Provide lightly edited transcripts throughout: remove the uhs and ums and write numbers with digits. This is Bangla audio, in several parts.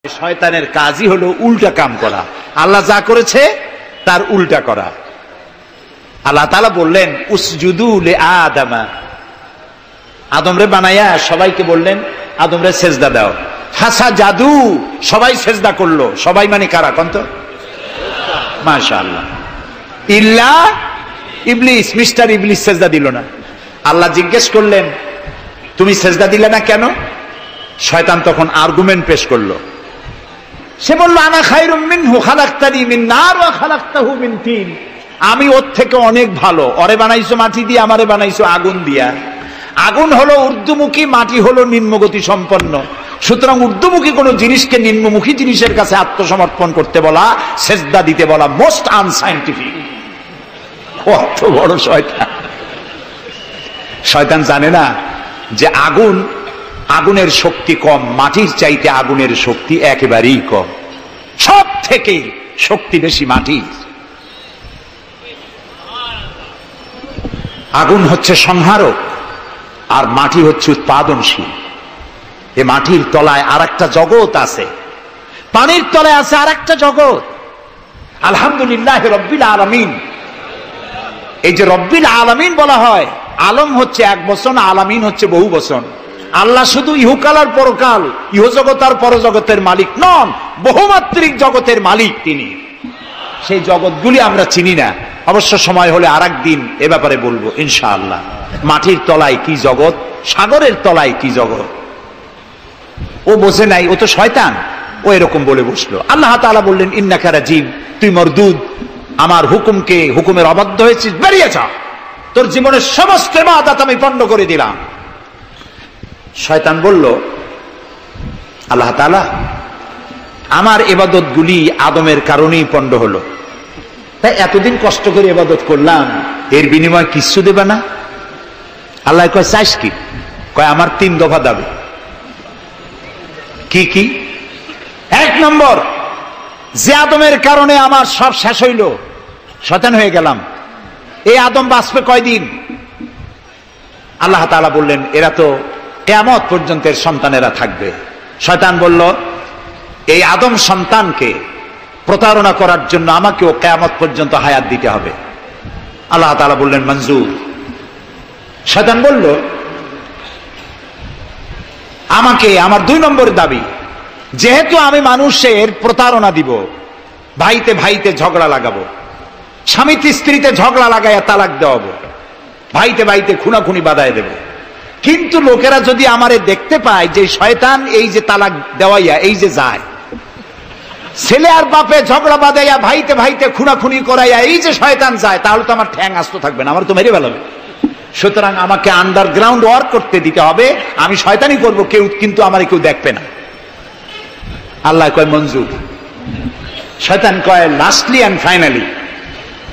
শয়তানের কাজই হলো উল্টা কাম করা, আল্লাহ যা করেছে তার উল্টা করা। আল্লাহ তাআলা বললেন উসজুদু লিআদামা, আদমরে বানায়া সবাইকে বললেন আদমরে সেজদা দাও। ফাসাজাদু, সবাই সেজদা করলো। সবাই মানে কারা কন্ত? মাশাআল্লাহ। ইল্লা ইবলিস, মিস্টার ইবলিস সেজদা দিল না। আল্লাহ জিজ্ঞেস করলেন তুমি সেজদা দিলে না কেন? শয়তান তখন আর্গুমেন্ট পেশ করলো। সে বলল আনা খায়রুম মিনহু খালাকতানি মিন নার ওয়া খালাকতাহু মিন তিন, আমি ওর থেকে অনেক ভালো। ওরে বানাইছো মাটি দিয়ে, আমারে বানাইছো আগুন দিয়া। আগুন হলো ঊর্ধ্বমুখী, মাটি হলো নিম্নগতি সম্পন্ন। সুতরাং ঊর্ধ্বমুখী কোন জিনিসকে নিম্নমুখী জিনিসের কাছে আত্মসমর্পণ করতে বলা, সেজদা দিতে বলা মোস্ট আনসাইন্টিফিক। কত বড় শয়তান! শয়তান জানে না যে আগুনের শক্তি কম, মাটির চাইতে আগুনের শক্তি একেবারেই কম। সব থেকে শক্তি বেশি মাটির। আগুন হচ্ছে সংহারক আর মাটি হচ্ছে উৎপাদনশীল। এ মাটির তলায় আর একটা জগৎ আছে, পানির তলায় আছে আর একটা জগৎ। আলহামদুলিল্লাহ রব্বিল আলামিন। এই যে রব্বিল আলামিন বলা হয়, আলম হচ্ছে এক বচন, আলামিন হচ্ছে বহু বচন। আল্লাহ শুধু ইহকাল আর পরকাল, ইহজগৎ আর পরজগতের মালিক নন, বহুমাত্রিক জগতের মালিক তিনি। সেই জগৎগুলি আমরা চিনি না, অবশ্য সময় হলে আরেকদিন এ ব্যাপারে বলবো ইনশাআল্লাহ। মাটির তলায় কি জগৎ, সাগরের তলায় কি জগৎ, ও বোঝে নাই, ও তো শয়তান, ও এরকম বলে বসলো। আল্লাহ তাআলা বললেন ইন্নাকা রাজিম, তুই মরদুদ, আমার হুকুমের অবাধ্য হয়েছিস, বেরিয়ে যা, তোর জীবনের সমস্ত ইবাদত আমি পণ্ড করে দিলাম। শয়তান বলল আল্লাহ তাআলা আমার ইবাদত গুলি আদমের কারণেই পণ্ড হলো, তাই এতদিন কষ্ট করে ইবাদত করলাম, এর বিনিময়ে কিছু দেবে না? আল্লাহ কয় চাইস কি? কয় আমার 3 দফা দাবি। কি কি? 1 নম্বর, যে আদমের কারণে আমার সব শেষ হইল, শয়তান হয়ে গেলাম, এই আদম বাঁচবে কয়দিন? আল্লাহ তাআলা বললেন এরা তো কিয়ামত পর্যন্তের সন্তানেরা থাকবে। শয়তান বলল এই আদম সন্তানকে প্রতারণা করার জন্য আমাকেও কিয়ামত পর্যন্ত হায়াত দিতে হবে। আল্লাহ তাআলা বললেন মঞ্জুর। শয়তান বলল আমাকে আমার 2 নম্বর দাবি, যেহেতু আমি মানুষের প্রতারণা দিব, ভাইতে ভাইতে ঝগড়া লাগাবো, স্বামীতে স্ত্রীতে ঝগড়া লাগাইয়া তালাক দেওয়াবো, ভাইতে ভাইতে খুনাখুনি বাধায় দেব, কিন্তু লোকেরা যদি আমারে দেখতে পায় যে শয়তান এই যে তালাক দেওয়াইয়া এই যে যায়, ছেলে আর বাপে ঝগড়া বাঁধাইয়া ভাইতে ভাইতে খুনাখুনি করাইয়া এই যে শয়তান যায়, তাহলে তো আমার ঠ্যাং আস্ত থাকবে না, আমার তো মেরে ফেলাবে। সুতরাং আমাকে আন্ডারগ্রাউন্ড ওয়ার্ক করতে দিতে হবে, আমি শয়তানি করব, কিন্তু আমারে কেউ দেখবে না। আল্লাহ কয় মঞ্জুর। শয়তান কয় লাস্টলি এন্ড ফাইনালি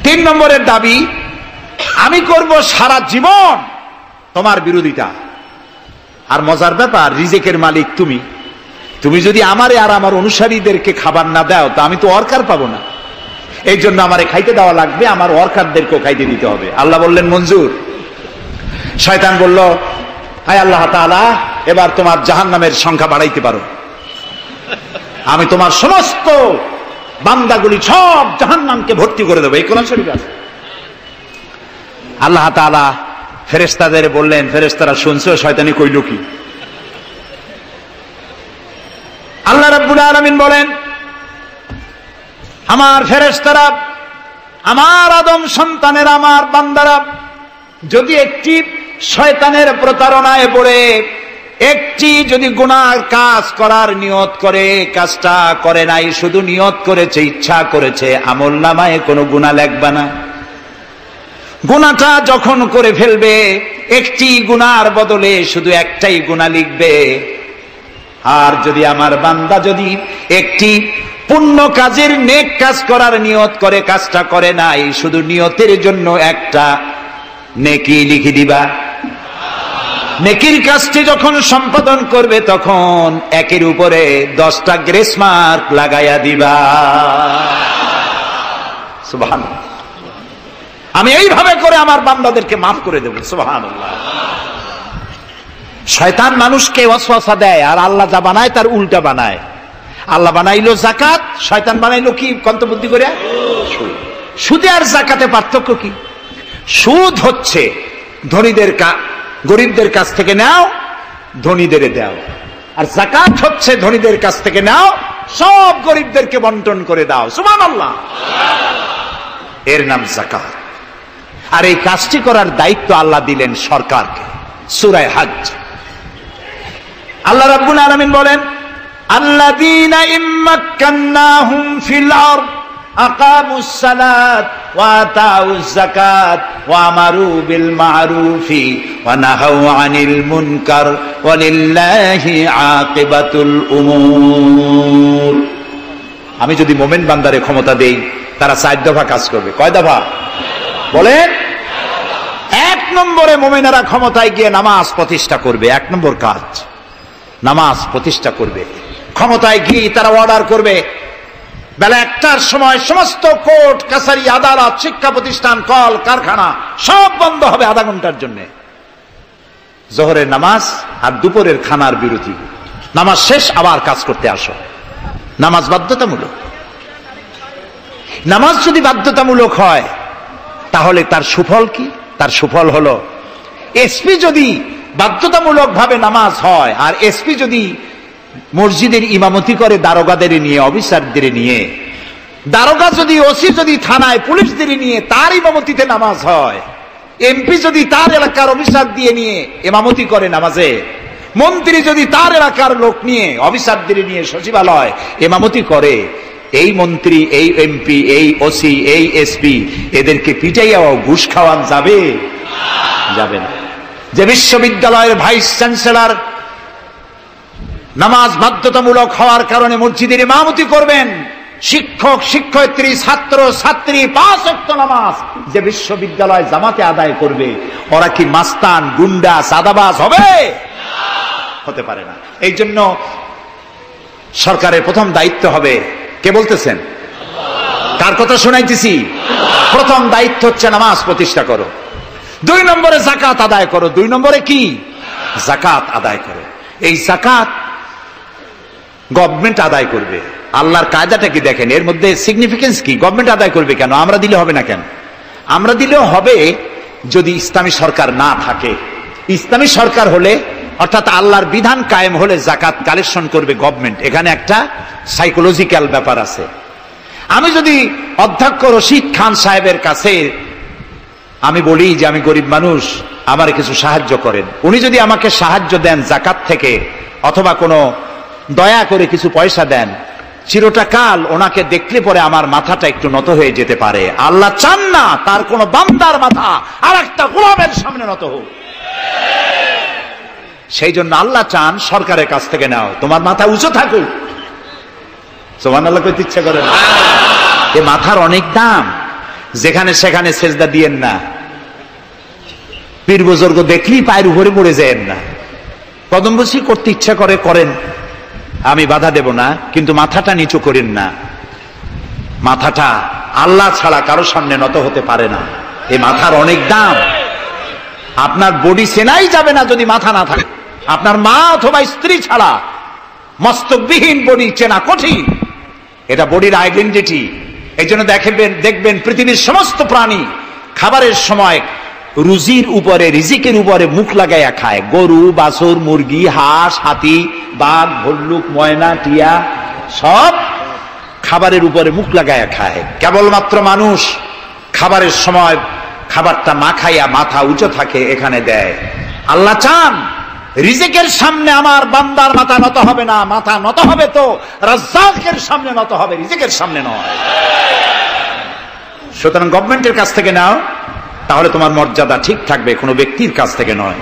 3 নম্বরের দাবি, আমি করব সারা জীবন তোমার বিরোধিতা। আর মজার ব্যাপার, রিজেকের মালিক তুমি যদি আমারে আর আমার অনুসারীদেরকে খাবার না দাও তো আমি তো ওয়ার্কার পাবো না, এই জন্য আমারে খাইতে দেওয়া লাগবে, আমার ওয়ার্কারদেরকেও খাইতে দিতে হবে। আল্লাহ বললেন মঞ্জুর। শয়তান বলল হায় আল্লাহ তাআলা, এবার তোমার জাহান্নামের সংখ্যা বাড়াইতে পারো, আমি তোমার সমস্ত বান্দাগুলি সব জাহান্নামকে ভর্তি করে দেবো। এই কোরআন শরীফ আছে। আল্লাহ তাআলা ফেরেশতাদের বললেন, ফেরেশতারা শুনছো শয়তানি কইল কি? আল্লাহ রাব্বুল আলামিন বলেন আমার ফেরেশতারা, আমার আদম সন্তানের, আমার বান্দারা যদি একটি শয়তানের প্রতারণায় পড়ে একটি যদি গুনার কাজ করার নিয়ত করে, কাজটা করে নাই, শুধু নিয়ত করেছে, ইচ্ছা করেছে, আমলনামায় কোনো গুনাহ লিখবে না। গুনাহটা যখন করে ফেলবে, একটি গুনার বদলে শুধু একটাই গুনাহ লিখবে। আর যদি আমার বান্দা যদি একটি পুণ্য কাজের, নেক কাজ করার নিয়ত করে, কাজটা করে নাই, শুধু নিয়তের জন্য একটা নেকি লিখে দিবা। নেকির কাজটি যখন সম্পাদন করবে তখন একের উপরে 10টা গ্রেস মার্ক লাগাইয়া দিবা। সুবহানাল্লাহ। আমি এইভাবে করে আমার বান্দাদেরকে মাফ করে দেব। সুবহানাল্লাহ। শয়তান মানুষকে ওয়াসওয়াসা দেয়, আর আল্লাহ যা বানায় তার উল্টা বানায়। আল্লাহ বানাইলো যাকাত, শয়তান বানাইলো কি কন্তবুদ্ধি করে? সুদে আর যাকাতে পার্থক্য কি? সুদ হচ্ছে ধনীদের গরিবদের কাছ থেকে নাও, ধনীদের দাও, আর যাকাত হচ্ছে ধনীদের কাছ থেকে নাও, সব গরিবদেরকে বন্টন করে দাও। সুবহানাল্লাহ। এর নাম যাকাত। আর এই কাজটি করার দায়িত্ব আল্লাহ দিলেন সরকারকে। সূরা হজ আল্লাহ রাব্বুল আলামিন বলেন, আল্লাযীনা ইম্মাক্কান্নাহুম ফিল আরদ আকামুস সালাত ওয়া আতাউজ যাকাত ওয়া আমারু বিল মা'রুফি ওয়া নাহাউ আনিল মুনকার ওয়া লিল্লাহি আকিবাতুল উমুর। আমি যদি মুমিন বান্দারে ক্ষমতা দেই, তারা 4 দফা কাজ করবে। কয় দফা বলেন? 1 নম্বরে মুমিনেরা ক্ষমতায় গিয়ে নামাজ প্রতিষ্ঠা করবে। 1 নম্বর কাজ নামাজ প্রতিষ্ঠা করবে। ক্ষমতায় গিয়ে তারা অর্ডার করবে, বেলা 1টার সময় সমস্ত কোর্ট কাছারি আদালত শিক্ষা প্রতিষ্ঠান কল কারখানা সব বন্ধ হবে আধা ঘন্টার জন্য। জোহরের নামাজ আর দুপুরের খানার বিরতি। নামাজ শেষ, আবার কাজ করতে আসো। নামাজ বাধ্যতামূলক। নামাজ যদি বাধ্যতামূলক হয় তাহলে তার সুফল কি? তার সুফল হলো, এসপি যদি বাধ্যতামূলক ভাবে নামাজ হয়, আর এসপি যদি মসজিদের ইমামতি করে দারোগাদের নিয়ে, অফিসারদের নিয়ে, দারোগা যদি, ওসি যদি থানায় পুলিশদের নিয়ে তার ইমামতিতে নামাজ হয়, এমপি যদি তার এলাকার অফিসার দিয়ে নিয়ে ইমামতি করে নামাজে, মন্ত্রী যদি তার এলাকার লোক নিয়ে অফিসারদের নিয়ে সচিবালয় ইমামতি করে, এই মন্ত্রী, এই এমপি, এই ওসি, এই এসপি এদেরকে পিটাইয়া ঘুষ খাওয়ান যাবে? যাবে না। যে বিশ্ববিদ্যালয়ের ভাইস চ্যান্সেলর নামাজ বাধ্যতামূলক হওয়ার কারণে মসজিদের ইমামতি করবেন, শিক্ষক, শিক্ষয়িত্রী, ছাত্র, ছাত্রী 5 ওয়াক্ত নামাজ যে বিশ্ববিদ্যালয় জামাতে আদায় করবে, ওরা কি মাস্তান, গুন্ডা, সাদাবাজ হবে? হতে পারে না। এই জন্য সরকারের প্রথম দায়িত্ব হবে, কে বলতেছেন? কার কথা শোনাইতেছি? প্রথম দায়িত্ব হচ্ছে নামাজ প্রতিষ্ঠা করো। 2 নম্বরে যাকাত আদায় করো। 2 নম্বরে কি? যাকাত আদায় করো। এই যাকাত গভর্নমেন্ট আদায় করবে। আল্লাহর কায়দাটা কি দেখেন, এর মধ্যে সিগনিফিকেন্স কি? গভর্নমেন্ট আদায় করবে কেন? আমরা দিলে হবে না কেন? আমরা দিলেও হবে যদি ইসলামী সরকার না থাকে। ইসলামী সরকার হলে, অর্থাৎ আল্লাহর বিধান কায়েম হলে যাকাত কালেকশন করবে গভর্নমেন্ট। এখানে একটা সাইকোলজিক্যাল ব্যাপার আছে। আমি যদি অধ্যক্ষ রশিদ খান সাহেবের কাছে আমি বলি যে আমি গরিব মানুষ, আমার কিছু সাহায্য করেন, উনি যদি আমাকে সাহায্য দেন যাকাত থেকে, অথবা কোনো দয়া করে কিছু পয়সা দেন, চিরটা কাল ওনাকে দেখলে পরে আমার মাথাটা একটু নত হয়ে যেতে পারে। আল্লাহ চান না তার কোন বান্দার মাথা আর একটা গোলামের সামনে নত হোক। সেই জন্য আল্লাহ চান সরকারের কাছ থেকে নাও, তোমার মাথা উঁচু থাকুক। সুবহানাল্লাহ কইতে ইচ্ছা করে না? এ মাথার অনেক দাম। যেখানে সেখানে সেজদা দিয়েন না। পীর বুজুর্গ দেখলেই পায়ের উপরে পড়ে যায়েন না। কদমবসি করতে ইচ্ছা করে করেন, আমি বাধা দেব না, কিন্তু মাথাটা নিচু করেন না। মাথাটা আল্লাহ ছাড়া কারো সামনে নত হতে পারে না। এই মাথার অনেক দাম। আপনার বডি চেনাই যাবে না যদি মাথা না থাকে। আপনার মা অথবা স্ত্রী ছাড়া মস্তকবিহীন বডি চেনা কঠিন। এটা বডির আইডেন্টিটি। এই জন্য দেখবেন পৃথিবীর সমস্ত প্রাণী খাবারের সময় রুজির উপরে, রিজিকের উপরে মুখ লাগাইয়া খায়। গরু, বাছুর, মুরগি, হাঁস, হাতি, বাঘ, ভল্লুক, ময়না, টিয়া সব খাবারের উপরে মুখ লাগাইয়া খায়। কেবলমাত্র মানুষ খাবারের সময় খাবারটা মাখাইয়া মাথা উঁচু থাকে, এখানে দেয়। আল্লাহ চান রিজিকের সামনে আমার বান্দার মাথা নত হবে না। মাথা নত হবে তো রাজ্জাকের সামনে নত হবে, রিজিকের সামনে নয়। সুতরাং গভর্নমেন্টের কাছ থেকে নাও, তাহলে তোমার মর্যাদা ঠিক থাকবে, কোনো ব্যক্তির কাছ থেকে নয়।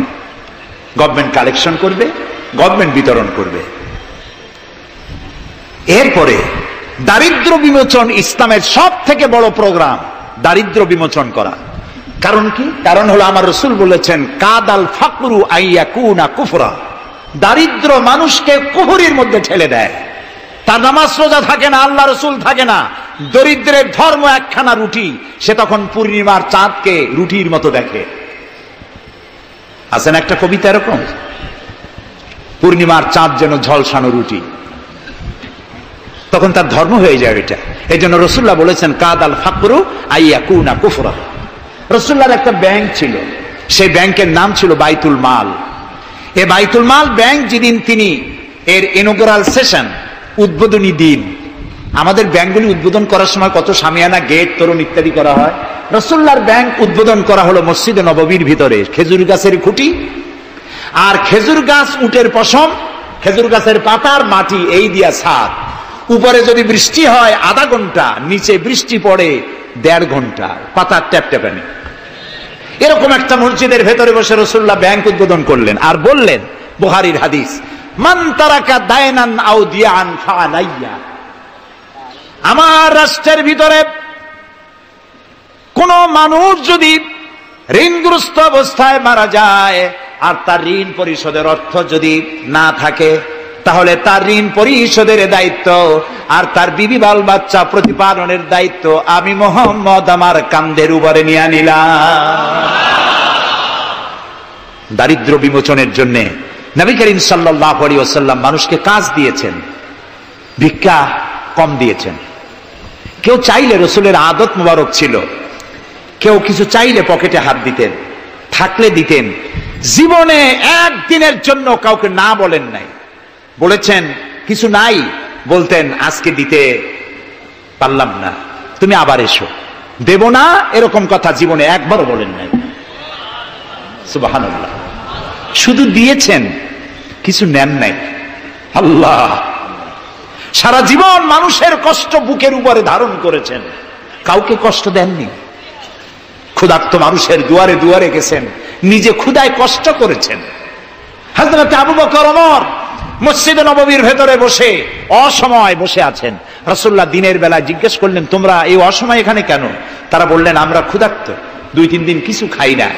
গভর্নমেন্ট কালেকশন করবে, গভর্নমেন্ট বিতরণ করবে। এরপরে দারিদ্র বিমোচন ইসলামের সব থেকে বড় প্রোগ্রাম, দারিদ্র বিমোচন করা। কারণ কি? কারণ হলো আমার রাসূল বলেছেন, কাদাল ফাকরু আইয়াকুনা কুফরা। দারিদ্র মানুষকে কুফরির মধ্যে ঠেলে দেয়। তার নামাজ রোজা থাকে না, আল্লাহ রাসূল থাকে না। দরিদ্রের ধর্ম একখানা রুটি, সে তখন পূর্ণিমার চাঁদকে রুটির মতো দেখে। আছেন একটা কবিতা এরকম, পূর্ণিমার চাঁদ যেন ঝলসানো রুটি। তখন তার ধর্ম হয়ে যায় এটা। এই জন্য রসুল্লাহ বলেছেন কাদাল ফাকরু আইয়াকুনা কুফরা। রসুল্লাহর একটা ব্যাংক ছিল, সেই ব্যাংকের নাম ছিল বাইতুল মাল। এই বাইতুল মাল ব্যাংক যেদিন তিনি এর ইনগুরাল সেশন, উদ্বোধনী দিন, আমাদের ব্যাংকগুলি উদ্বোধন করার সময় কত সামিয়ানা, গেট, তোরণ ইত্যাদি করা হয়। রসুল্লাহর ব্যাংক উদ্বোধন করা হলো মসজিদে নববীর ভিতরে, খেজুর গাছের খুঁটি আর খেজুর গাছ, উটের পশম, খেজুর গাছের পাতার মাটি, এই দিয়া ছাদ। উপরে যদি বৃষ্টি হয় আধা ঘন্টা, নিচে বৃষ্টি পড়ে 1.5 ঘন্টা, পাতার ট্যাপট্যাপানি। এরকম একটা মসজিদের ভেতরে বসে রসুল্লাহ ব্যাংক উদ্বোধন করলেন আর বললেন, বুখারীর হাদিস, মান তারাকা দায়নান আও দিয়ান ফাআলাইয়া। আমার রাষ্ট্রের ভিতরে কোন মানুষ যদি ঋণগ্রস্ত অবস্থায় মারা যায় আর তার ঋণ পরিশোধের অর্থ যদি না থাকে, তাহলে তার ঋণ পরিশোধের দায়িত্ব আর তার বিবি বাল বাচ্চা প্রতিপালনের দায়িত্ব আমি মুহাম্মদ আমার কাঁধের উপরে নিয়ে নিলাম। দারিদ্র বিমোচনের জন্য নবী করিম সাল্লাল্লাহু আলাইহি ওয়াসাল্লাম মানুষকে কাজ দিয়েছেন, ভিক্ষা কম দিয়েছেন। কেউ চাইলে, রসুলের আদত মুবারক ছিল, কেউ কিছু চাইলে পকেটে হাত দিতেন, থাকলে দিতেন। জীবনে একদিনের জন্য কাউকে না বলেন নাই। বলেছেন কিছু নাই, বলতেন আজকে দিতে পারলাম না, তুমি আবার এসো, দেব না, এরকম কথা জীবনে একবারও বলেন নাই। সুবহানাল্লাহ। শুধু দিয়েছেন, কিছু নেন নাই। আল্লাহ, সারা জীবন মানুষের কষ্ট বুকের উপরে ধারণ করেছেন, কাউকে কষ্ট দেননি। ক্ষুধার্ত মানুষের দুয়ারে দুয়ারে গেছেন, নিজে ক্ষুধায় কষ্ট করেছেন। হযরত আবু বকর, ওমর মসজিদে নববীর ভেতরে বসে অসময় বসে আছেন। রাসূলুল্লাহ দিনের বেলা জিজ্ঞেস করলেন, তোমরা এই অসময় এখানে কেন? তারা বললেন, আমরা ক্ষুধার্ত, 2-3 দিন কিছু খাই না।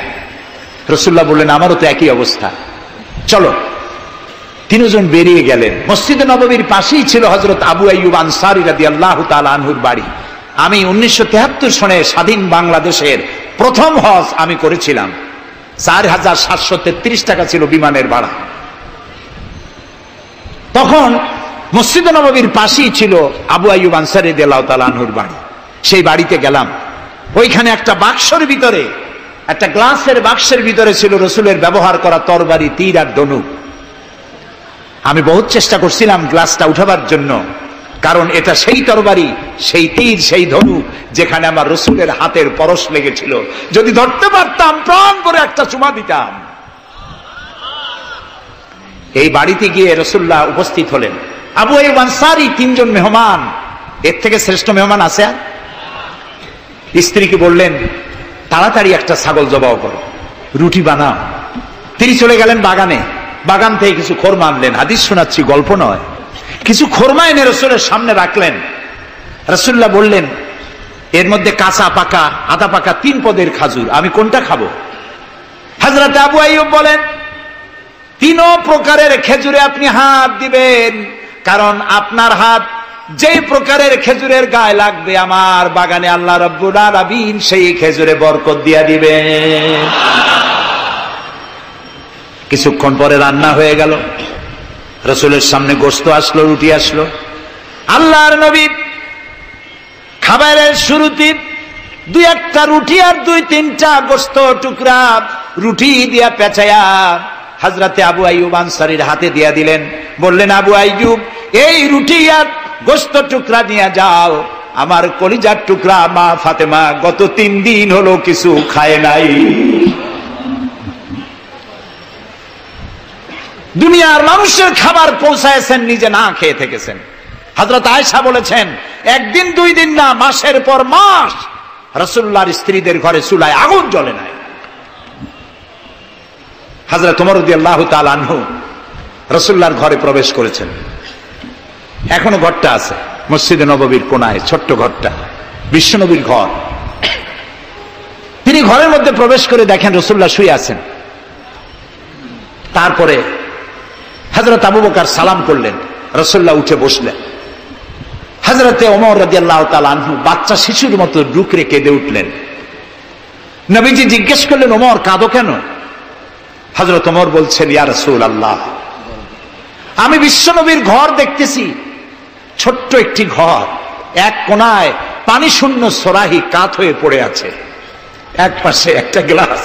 রাসূলুল্লাহ বললেন, আমারও তো একই অবস্থা, চলো। 3 জন বেরিয়ে গেলেন। মসজিদে নববীর পাশেই ছিল হযরত আবু আইয়ুব আনসারী রাদিয়াল্লাহু তাআলা আনহুর বাড়ি। আমি 1973 সনে স্বাধীন বাংলাদেশের প্রথম হজ আমি করেছিলাম। 4733 টাকা ছিল বিমানের ভাড়া। তখন মসজিদে নববীর পাশেই ছিল আবু আইয়ুব আনসারী রাদিয়াল্লাহু তাআলা আনহুর বাড়ি। সেই বাড়িতে গেলাম। ওইখানে একটা বাক্সের ভিতরে, একটা গ্লাসের বাক্সের ভিতরে ছিল রসুলের ব্যবহার করা তরবারি, তীর আর ধনুক। আমি বহুত চেষ্টা করছিলাম গ্লাসটা উঠাবার জন্য, কারণ এটা সেই তরবারি, সেই তীর, সেই ধনুক যেখানে আমার রসুলের হাতের পরশ লেগেছিল। যদি ধরতে পারতাম প্রাণ করে একটা চুমা দিতাম। এই বাড়িতে গিয়ে রাসূলুল্লাহ উপস্থিত হলেন। আবু আইয়ুব আনসারী, 3 জন মেহমান, এর থেকে শ্রেষ্ঠ মেহমান আছে? স্ত্রীকে বললেন, তাড়াতাড়ি একটা ছাগল জবাও করো, রুটি বানাও। তিনি চলে গেলেন বাগানে, বাগান থেকে কিছু খোরমা আনলেন। হাদিস শোনাচ্ছি, গল্প নয়। কিছু খোরমা এনে রসুলের সামনে রাখলেন। রাসূলুল্লাহ বললেন, এর মধ্যে কাঁচা পাকা, আধা পাকা 3 পদের খাজুর, আমি কোনটা খাবো? হযরত আবু আইয়ুব বলেন, 3 প্রকারের খেজুরে আপনি হাত দিবেন, কারণ আপনার হাত যে প্রকারের খেজুরের গায়ে লাগবে আমার বাগানে আল্লাহ রাব্বুল আলামিন সেই খেজুরে বরকত দিয়া দিবেন। কিছুক্ষণ পরে রান্না হয়ে গেল। রসুলের সামনে গোশত আসলো, রুটি আসলো। আল্লাহর নবী খাবারের শুরুতে 2-1টা রুটি আর 2-3টা গোশত টুকরা রুটি দিয়া পেঁচায়া হযরতে আবু আইয়ুব আনসারীর হাতে দিয়া দিলেন। বললেন, আবু আইয়ুব, এই রুটি আর গোশত টুকরা নিয়ে যাও, আমার কলিজার টুকরা মা ফাতেমা গত 3 দিন হলো কিছু খায় নাই। দুনিয়ার মানুষের খাবার পৌঁছায়ছেন, নিজে না খেয়ে থেকেছেন। হযরত আয়েশা বলেছেন, 1 দিন 2 দিন না, মাসের পর মাস রাসূলুল্লাহর স্ত্রীদের ঘরে চুলায় আগুন জ্বলে নাই। হযরত ওমর রাদিয়াল্লাহু তাআলা আনহু রাসূলুল্লাহর ঘরে প্রবেশ করেছেন। এখনো ঘরটা আছে মসজিদে নববীর কোনায়, ছোট্ট ঘরটা, বিশ্বনবীর ঘর। তিনি ঘরের মধ্যে প্রবেশ করে দেখেন রাসূলুল্লাহ শুয়ে আছেন। তারপরে হযরত আবু বকর সালাম করলেন, রাসূলুল্লাহ উঠে বসলেন। হযরতে ওমর রাদিয়াল্লাহু তাআলা আনহু বাচ্চা শিশুর মতো ডুকরে কেঁদে উঠলেন। নবীজি জিজ্ঞেস করলেন, ওমর কাঁদো কেন? হযরত ওমর বলছেন, ইয়া রাসূলুল্লাহ, আমি বিশ্বনবীর ঘর দেখতেছি, ছোট্ট একটি ঘর, এক কোনায় পানি শূন্য সরাহি কাত হয়ে পড়ে আছে, এক পাশে একটা গ্লাস।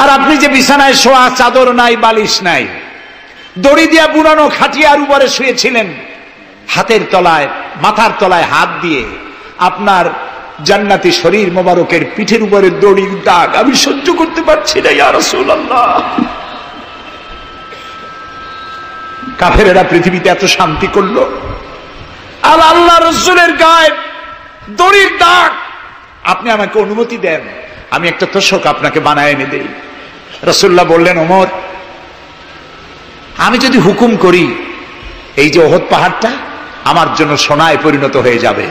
আর আপনি যে বিছানায় শোয়া, চাদর নাই, বালিশ নাই, দড়ি দিয়া বুনানো খাটিয়ার উপরে শুয়েছিলেন, হাতের তলায়, মাথার তলায় হাত দিয়ে আপনার জান্নাতি শরীর মোবারকের পিঠের উপরে দড়ির দাগ আমি সহ্য করতে পারছি না ইয়া রাসূলুল্লাহ। কাফেরেরা পৃথিবীতে এত শান্তি করলো, আর আল্লাহ রাসূলের গায়ে দড়ির দাগ। আপনি আমাকে অনুমতি দেন, আমি একটা তোশক আপনাকে বানায় এনে দেই। রাসূলুল্লাহ বললেন, ওমর, আমি যদি হুকুম করি, এই যে ওহদ পাহাড়টা আমার জন্য সোনায় পরিণত হয়ে যাবে।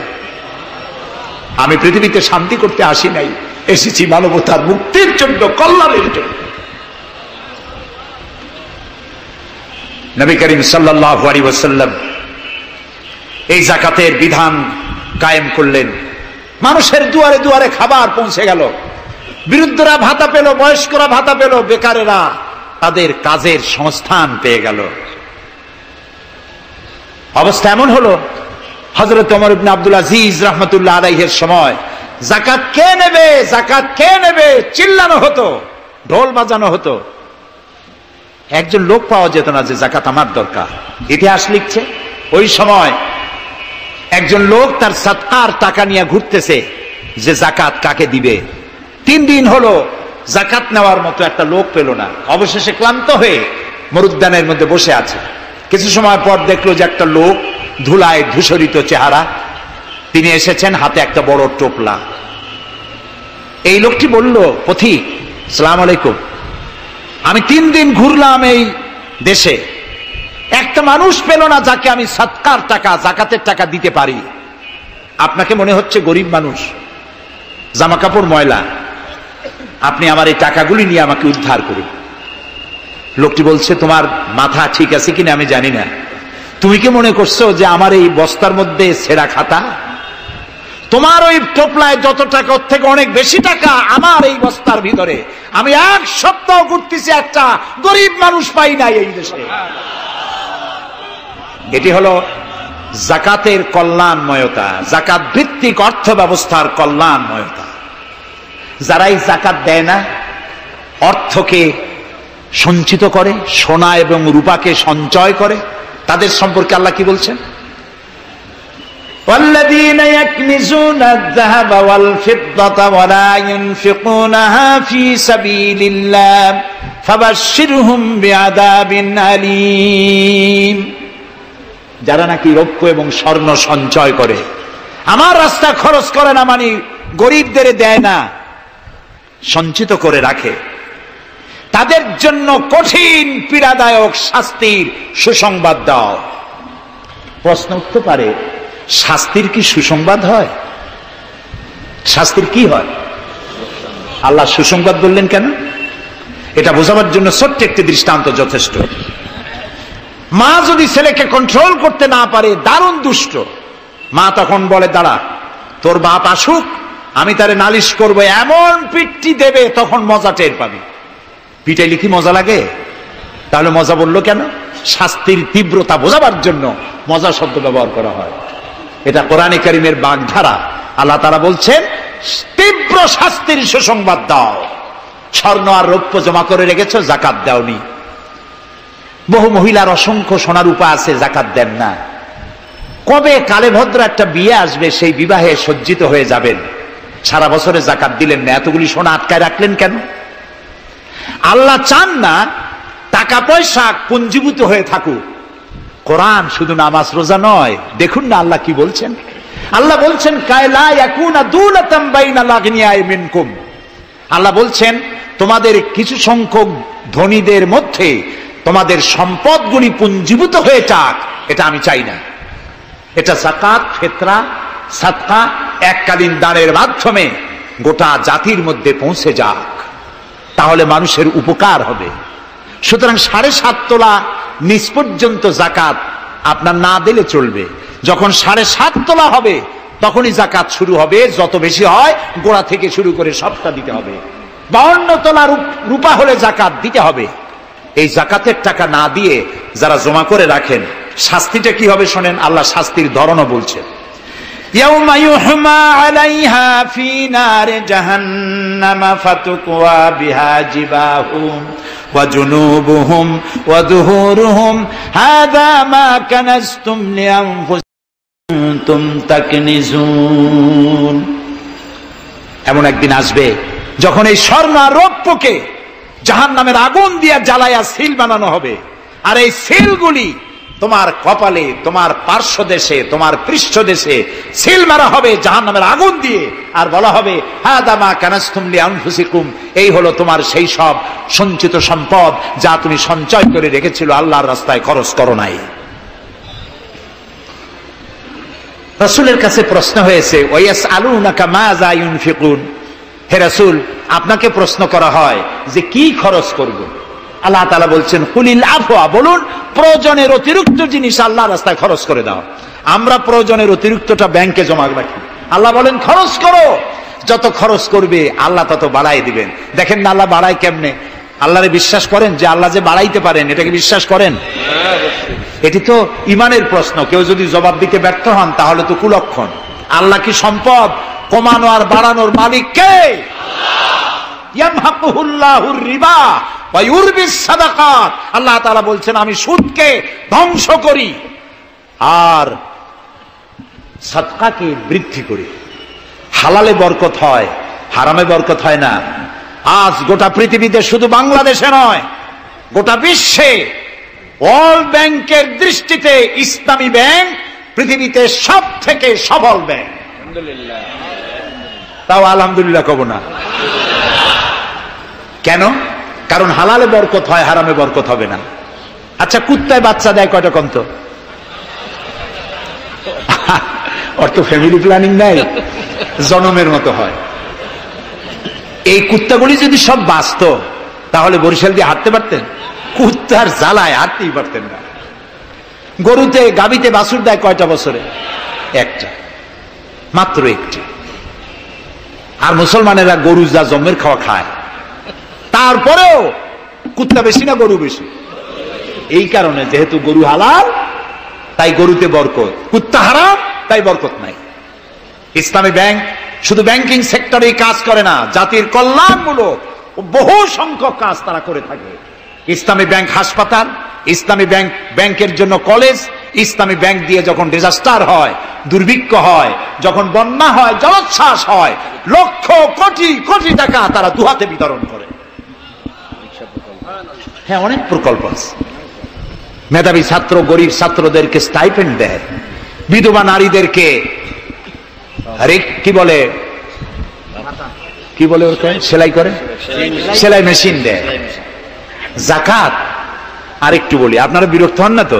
আমি পৃথিবীতে শান্তি করতে আসি নাই, এসেছি মানবতার মুক্তির জন্য, কল্যাণের জন্য। নবী করিম সাল্লাল্লাহু আলাইহি ওয়াসাল্লাম এই যাকাতের বিধান কায়েম করলেন। মানুষের দুয়ারে দুয়ারে খাবার পৌঁছে গেল, বৃদ্ধরা ভাতা পেল, বয়স্করা ভাতা পেল, বেকারেরা তাদের কাজের সংস্থান পেয়ে গেল। অবস্থা এমন হলো, হযরত ওমর ইবনে আব্দুল আজিজ রাহমাতুল্লাহ আলাইহির সময় যাকাত কে নেবে, যাকাত কে নেবে চিল্লানো হতো, ঢোল বাজানো হতো। একজন লোক পাওয়া যেত না যে যাকাত আমার দরকার। ইতিহাস লিখছে, ওই সময় একজন লোক তার সাদকার টাকা নিয়ে ঘুরতেছে যে যাকাত কাকে দিবে। 3 দিন হলো যাকাত নেওয়ার মতো একটা লোক পেল না। অবশেষে ক্লান্ত হয়ে মরুদ্যানের মধ্যে বসে আছে। কিছু সময় পর দেখলো যে একটা লোক, ধুলায় ধূসরিত চেহারা, তিনি এসেছেন, হাতে একটা বড় টোপলা। এই লোকটি বলল, পথিক, আসসালামু আলাইকুম, আমি 3 দিন ঘুরলাম এই দেশে, একটা মানুষ পেল না যাকে আমি সাদকার টাকা, যাকাতের টাকা দিতে পারি। আপনাকে মনে হচ্ছে গরিব মানুষ, জামা কাপড় ময়লা, আপনি আমার এই টাকাগুলি নিয়ে আমাকে উদ্ধার করুন। লোকটি বলছে, তোমার মাথা ঠিক আছে কিনা আমি জানি না, তুমি কি মনে করছো যে আমার এই বস্তার মধ্যে ছেঁড়া খাতা? তোমার ওই টোপলায় যত টাকা, ওর থেকে অনেক বেশি টাকা আমার এই বস্তার ভিতরে। আমি 1 সপ্তাহ ঘুরতেছি, একটা গরিব মানুষ পাই নাই এই দেশে। এটি হলো যাকাতের কল্যাণময়তা, যাকাত ভিত্তিক অর্থ ব্যবস্থার কল্যাণময়তা। যারাই যাকাত দেয় না, অর্থকে সঞ্চিত করে, সোনা এবং রূপাকে সঞ্চয় করে, তাদের সম্পর্কে আল্লাহ কি বলছেন? والذين يكنزون الذهب والفضة ولا ينفقونها في سبيل الله فبشرهم بعذاب أليم। যারা নাকি রৌপ্য এবং স্বর্ণ সঞ্চয় করে, আমার রাস্তা খরচ করে না, মানে গরিবদের দেয় না, সঞ্চিত করে রাখে, তাদের জন্য কঠিন পীড়াদায়ক শাস্তির সুসংবাদ দাও। প্রশ্ন উঠতে পারে, শাস্তির কি সুসংবাদ হয়? শাস্তির কি হয়? আল্লাহ সুসংবাদ বললেন কেন? এটা বোঝাবার জন্য ছোট্ট একটি দৃষ্টান্ত যথেষ্ট। মা যদি ছেলেকে কন্ট্রোল করতে না পারে, দারুণ দুষ্ট, মা তখন বলে, দাঁড়া, তোর বাপ আসুক, আমি তারে নালিশ করবো, এমন পিটটি দেবে তখন মজা টের পাবি। পিটাইলে কি মজা লাগে? তাহলে মজা বললো কেন? শাস্তির তীব্রতা বোঝাবার জন্য মজা শব্দ ব্যবহার করা হয়। এটা কোরআনে কারীমের বাগধারা। আল্লাহ তাআলা বলছেন, তীব্র শাস্তির সুসংবাদ দাও। স্বর্ণ আর রৌপ্য জমা করে রেখেছো, যাকাত দাওনি। বহু মহিলার অসংখ্য সোনা রূপা আছে, যাকাত দেন না। কবে কালে ভদ্র একটা বিয়ে আসবে, সেই বিবাহে সজ্জিত হয়ে যাবেন, সারা বছরে যাকাত দিলেন না, এতগুলি সোনা আটকায় রাখলেন কেন? আল্লাহ চান না টাকা পয়সা পুঞ্জীভূত হয়ে থাকুক। কোরআন শুধু নামাজ রোজা নয়, দেখুন না আল্লাহ কি বলছেন। আল্লাহ বলছেন, কায়লা ইয়াকুনা দুলাতাম বাইনাল আগনিয়াই মিনকুম। আল্লাহ বলছেন, তোমাদের কিছু সংখ্যক ধনীদের মধ্যে তোমাদের সম্পদগুলি পুঞ্জীভূত হয়ে যাক, এটা আমি চাই না। এটা যাকাত, ফিতরা, সাদকা এককালীন দানের মাধ্যমে গোটা জাতির মধ্যে পৌঁছে যাক, তাহলে মানুষের উপকার হবে। সুতরাং 7.5 তোলা নিচ পর্যন্ত যাকাত আপনার না দিলে চলবে। যখন 7.5 তোলা হবে তখনই যাকাত শুরু হবে। যত বেশি হয় গোড়া থেকে শুরু করে সবটা দিতে হবে। 52 তোলা রূপা হলে যাকাত দিতে হবে। এই জাকাতের টাকা না দিয়ে যারা জমা করে রাখেন, শাস্তিটা কি হবে শোনেন। আল্লাহ শাস্তির ধরনও বলছেন, ইয়াউমা ইউহমা আলাইহা ফি নারি জাহান্নাম ফাতুকওয়া বিহা জিবাহুম ওয়া জুনুবুহুম ওয়া যুহুরুহুম হাযা মা কানাজতুম লিআনফুসিকুম তাকনিজুন। এমন একদিন আসবে যখন এই স্বর্ণ আর রৌপ্যকে জাহান্নামের আগুন দিয়ে জ্বালায়া সিল বানানো হবে, আর এই সিলগুলি তোমার কপালে, তোমার পার্শ্ব দেশে, তোমার পৃষ্ঠ দেশে সিল মারা হবে জাহান্নামের আগুন দিয়ে, আর বলা হবে হাযা মা কানাজতুম লিআনফুসিকুম, এই হলো তোমার সেই সব সঞ্চিত সম্পদ যা তুমি সঞ্চয় করে রেখেছিল, আল্লাহর রাস্তায় খরচ করো নাই। রাসূলের কাছে প্রশ্ন হয়েছে, ওয়ায়াসআলুনাকা মাযা ইউনফিকুন, হে রাসূল আপনাকে প্রশ্ন করা হয় যে কি খরচ করব। আল্লাহ তাআলা বলছেন কুলিল আফওয়া, বলুন প্রয়োজনের অতিরিক্ত জিনিস আল্লাহর রাস্তায় খরচ করে দাও। আমরা প্রয়োজনের অতিরিক্তটা ব্যাংকে জমা রাখি, আল্লাহ বলেন খরচ করো, যত খরচ করবে আল্লাহ তত বাড়াই দিবেন। দেখেন না আল্লাহ বাড়ায় কেমনে। আল্লাহরে বিশ্বাস করেন যে আল্লাহ যে বাড়াইতে পারেন, এটাকে বিশ্বাস করেন? এটি তো ইমানের প্রশ্ন, কেউ যদি জবাব দিতে ব্যর্থ হন তাহলে তো কুলক্ষণ। আল্লাহ কি সম্পদ কমানো আর বাড়ানোর মালিক কে? ইয়ামহাকুহুল্লাহুর রিবা ওয়া ইউরবিস সাদাকাত, আল্লাহ তাআলা বলছেন আমি সুদকে ধ্বংস করি আর সাদকাকে বৃদ্ধি করি। হালালে বরকত হয়, হারামে বরকত হয় না। আজ গোটা পৃথিবীতে, শুধু বাংলাদেশে নয়, গোটা বিশ্বে ওয়ার্ল্ড ব্যাংকের দৃষ্টিতে ইসলামী ব্যাংক পৃথিবীতে সব থেকে সবল ব্যাংক। তাও আলহামদুলিল্লাহ কব না। কেন? কারণ হালালে বরকত হয়, হারামে বরকত হবে না। আচ্ছা, কুত্তায় বাচ্চা দেয় কয়টা কম তো? ওর তো ফ্যামিলি প্ল্যানিং নাই, জনমের মতো হয়। এই কুত্তাগুলি যদি সব বাঁচত তাহলে বরিশাল দিয়ে হাঁটতে পারতেন? কুত্তার জ্বালায় হাঁটতেই পারতেন না। গরুতে, গাভীতে বাছুর দেয় কয়টা বছরে? একটা, মাত্র একটি। আর মুসলমানেরা গরু যা জন্মের খাওয়া খায়, তারপরেও কুত্তা বেশি না গরু বেশি? এই কারণে যেহেতু গরু হালাল তাই গরুতে বরকত, কুত্তা হারাম তাই বরকত নাই। ইসলামী ব্যাংক শুধু ব্যাংকিং সেক্টরেই কাজ করে না, জাতির কল্যাণমূলক বহু সংখ্যক কাজ তারা করে থাকে। ইসলামী ব্যাংক হাসপাতাল, ইসলামী ব্যাংক ব্যাংকের জন্য কলেজ, ইসলামী ব্যাংক দিয়ে যখন ডিজাস্টার হয়, দুর্ভিক্ষ হয়, যখন বন্যা হয়, জলোচ্ছ্বাস হয়, লক্ষ কোটি কোটি টাকা তারা দুহাতে বিতরণ করে। হ্যাঁ, অনেক প্রকল্প আছে। মেধাবী ছাত্র, গরিব ছাত্রদেরকে স্টাইপেন্ড দেয়, বিধবা নারীদেরকে কি বলে ওকে সেলাই করে, সেলাই মেশিন দেয়। যাকাত, আরেকটু বলি, আপনারা বিরক্ত হন না তো?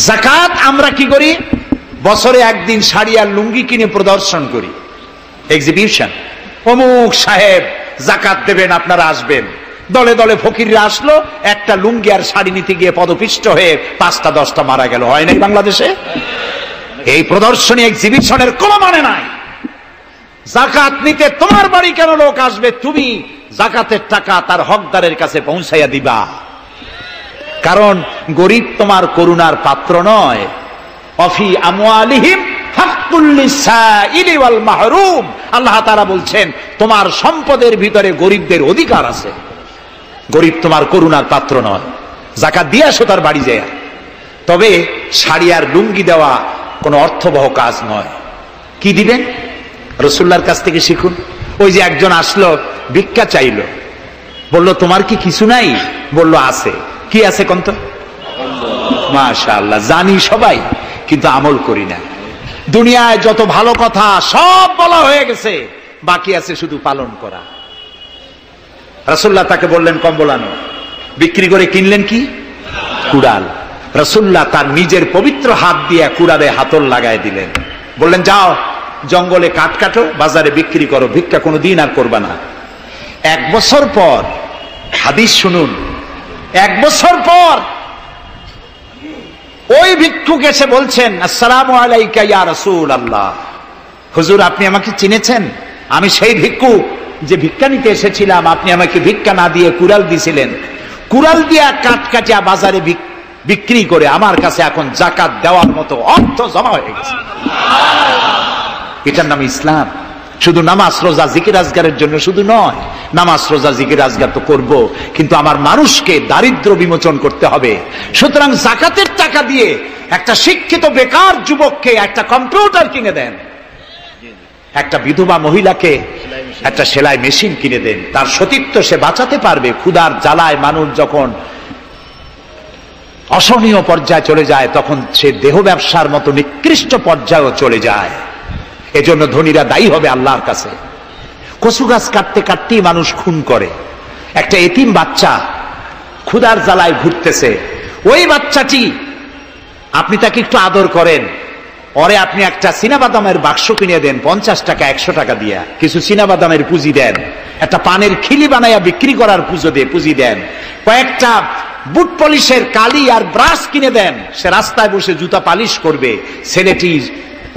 যাকাত আমরা কি করি? বছরে একদিন শাড়ি আর লুঙ্গি কিনে প্রদর্শন করি, এক্সিবিশন। অমুক সাহেব যাকাত দেবেন, আপনারা আসবেন। দলে দলে ফকিররা আসলো, একটা লুঙ্গি আর শাড়ি নিতে গিয়ে পদপিষ্ট হয়ে 5টা 10টা মারা গেল। হয় নাই বাংলাদেশে? এই প্রদর্শনী, এক্সিবিশনের কোনো মানে নাই। যাকাত নিতে তোমার বাড়ি কেন লোক আসবে? তুমি যাকাতের টাকা তার হকদারের কাছে পৌঁছাইয়া দিবা। কারণ গরিব তোমার করুণার পাত্র নয়। অফি আমওয়ালিহিম হাক্কুল লিসাইলি ওয়াল মাহরুম, আল্লাহ তাআলা বলছেন তোমার সম্পদের ভিতরে গরিবদের অধিকার আছে। গরিব তোমার করুণার পাত্র নয়। যাকাত দিয়ে আসো তার বাড়ি যায়। তবে শাড়ি আর লুঙ্গি দেওয়া কোনো অর্থবহ কাজ নয়। কি দিবেন? রাসূলুল্লাহর কাছ থেকে শিখুন। ওই যে একজন আসলো, ভিক্ষা চাইলো, বলল তোমার কি কিছু নাই? বলল আছে। কি আছে কোন তো? মাশাআল্লাহ, জানি সবাই, কিন্তু আমল করি না। দুনিয়ায় যত ভালো কথা সব বলা হয়ে গেছে, বাকি আছে শুধু পালন করা। রাসূলুল্লাহ তাকে বললেন কম্বল আনো। বিক্রি করে কিনলেন কি? কুড়াল। রাসূলুল্লাহ তার নিজের পবিত্র হাত দিয়ে কুড়ালে হাতল লাগায় দিলেন। বললেন যাও জঙ্গলে কাঠ কাটো, বাজারে বিক্রি করো, ভিক্ষা কোনোদিন আর করবা না। 1 বছর পর, হাদিস শুনুন, 1 বছর পর ওই ভিক্ষুক এসে বলছেন আসসালামু আলাইকা ইয়া রাসূলুল্লাহ। হুজুর, আপনি আমাকে চিনেছেন? আমি সেই ভিক্ষুক যে ভিক্ষা নিতে এসেছিলাম, আপনি আমাকে ভিক্ষা না দিয়ে কুড়াল দিয়েছিলেন, কুড়াল দিয়া কাট কাটিয়া বাজারে বিক্রি করে আমার কাছে এখন জাকাত দেওয়ার মতো অর্থ জমা হয়ে গেছে। এটার নাম ইসলাম। শুধু নামাজ রোজা জিকির আজগারের জন্য শুধু নয়, নামাজ রোজা জিকির আজগার তো করব, কিন্তু আমার মানুষকে দারিদ্র বিমোচন করতে হবে। সুতরাং জাকাতের টাকা দিয়ে একটা শিক্ষিত বেকার যুবককে একটা কম্পিউটার কিনে দেন, একটা বিধবা মহিলাকে একটা সেলাই মেশিন কিনে দেন, তার সতীত্ব সে বাঁচাতে পারবে। ক্ষুধার জ্বালায় মানুষ যখন অসহনীয় পর্যায়ে চলে যায়, তখন সে দেহ ব্যবসার মতো নিকৃষ্ট পর্যায়েও চলে যায়। এজন্য ধনীরা দায়ী হবে আল্লাহর কাছে। কচু গাছ কাটতে কাটতেই মানুষ খুন করে। একটা এতিম বাচ্চা ক্ষুধার জ্বালায় ঘুরতেছে, ওই বাচ্চাটি আপনি তাকে একটু আদর করেন, ওরে আপনি একটা চীনাবাদামের বাক্স কিনে দেন 50 টাকা 100 টাকা দিয়া, কিছু চীনাবাদামের পুঁজি দেন, একটা পানের খিলি বানাইয়া বিক্রি করার পুঁজি দেন, কয়েকটা বুট পলিশের কালি আর ব্রাশ কিনে দেন, সে রাস্তায় বসে জুতা পালিশ করবে, ছেলেটি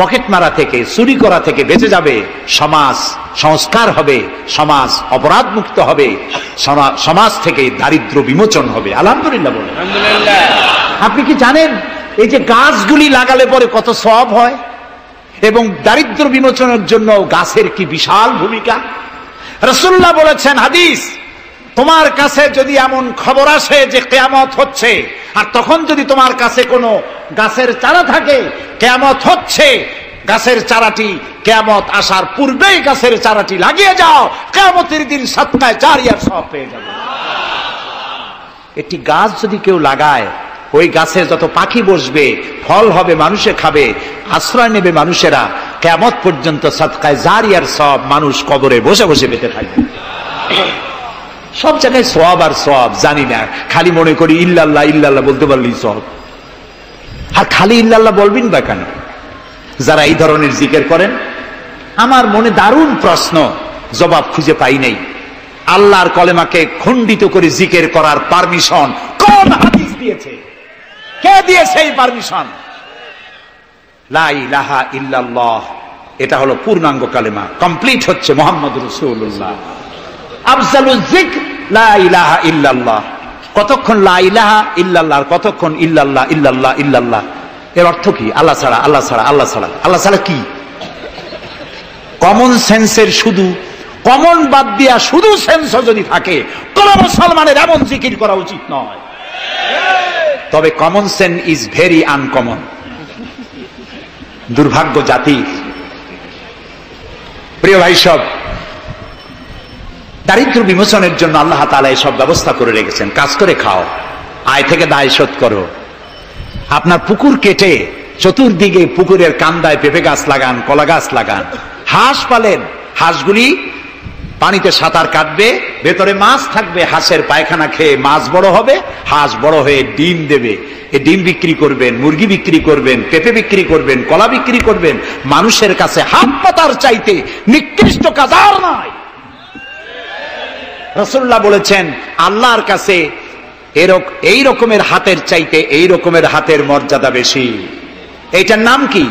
পকেট মারা থেকে চুরি করা থেকে বেঁচে যাবে, সমাজ সংস্কার হবে, সমাজ অপরাধ মুক্ত হবে, সমাজ থেকে দারিদ্র বিমোচন হবে। আলহামদুলিল্লাহ বলেন। আপনি কি জানেন এই যে গাছগুলি লাগালে পরে কত সওয়াব হয়, এবং দারিদ্র বিমোচনের জন্য গাছের কি বিশাল ভূমিকা। রাসূলুল্লাহ বলেছেন হাদিস, তোমার কাছে যদি এমন খবর আসে যে কিয়ামত হচ্ছে, আর তখন যদি তোমার কাছে কোনো গাছের চারা থাকে, কিয়ামত হচ্ছে, গাছের চারাটি কিয়ামত আসার পূর্বেই গাছের চারাটি লাগিয়ে যাও, কিয়ামতের দিন সাদকায়ে জারিয়ার সওয়াব পেয়ে যাবে। একটি গাছ যদি কেউ লাগায়, ওই গাছে যত পাখি বসবে, ফল হবে, মানুষে খাবে, আশ্রয় নেবে মানুষেরা, কিয়ামত পর্যন্ত সাদকায়ে জারিয়ার সওয়াব মানুষ কবরে বসে বসে পেতে থাকবে। সব জায়গায় সওয়াব আর সওয়াব জানি না, খালি মনে করি ইল্লাল্লাহ ইল্লাল্লাহ বলতে পারলেই সওয়াব। আর খালি ইল্লাল্লাহ বলবেন বা কেন? যারা এই ধরনের জিকির করেন, আমার মনে দারুণ প্রশ্ন, জবাব খুঁজে পাই নাই। আল্লাহর কলেমাকে খণ্ডিত করে জিকির করার পারমিশন কোন হাদিস দিয়েছে? কে দিয়েছে এই পারমিশন? লা ইলাহা ইল্লাল্লাহ, এটা হলো পূর্ণাঙ্গ কালেমা, কমপ্লিট হচ্ছে মুহাম্মদুর রাসূলুল্লাহ। আফজালুজ যিকর লা ইলাহা ইল্লাল্লাহ। কতক্ষণ লা ইলাহা ইল্লাল্লাহ, কতক্ষণ ইল্লাল্লাহ ইল্লাল্লাহ ইল্লাল্লাহ। এর অর্থ কি? আল্লাহ ছাড়া, আল্লাহ ছাড়া, আল্লাহ ছাড়া। আল্লাহ ছাড়া কি? কমন সেন্সের শুধু কমন বাদ দিয়া শুধু সেন্স যদি থাকে, কোন মুসলমানের এমন জিকির করা উচিত নয়। তবে common sense is very uncommon. দুর্ভাগ্য জাতি। প্রিয় ভাই সব, দারিদ্র বিমোচনের জন্য আল্লাহ তাআলা এসব ব্যবস্থা করে রেখেছেন। কাজ করে খাও, আয় থেকে দায় শোধ করো। আপনার পুকুর কেটে চতুর্দিকে পুকুরের কান্দায় পেঁপে গাছ লাগান, কলা গাছ লাগান, হাঁস পালেন, হাঁসগুলি পানিতে সাঁতার কাটবে, ভেতরে মাছ থাকবে, হাঁসের পায়খানা খেয়ে মাছ বড় হবে, হাঁস বড় হয়ে ডিম দেবে, এই ডিম বিক্রি করবেন, মুরগি বিক্রি করবেন, পেঁপে বিক্রি করবেন, কলা বিক্রি করবেন। মানুষের কাছে হাত পাতার চাইতে নিকৃষ্ট কাজ আর নাই। রাসূলুল্লাহ বলেছেন, আল্লাহর কাছে এই রকমের হাতের চাইতে এই রকমের হাতের মর্যাদা বেশি। এইটার নাম কি?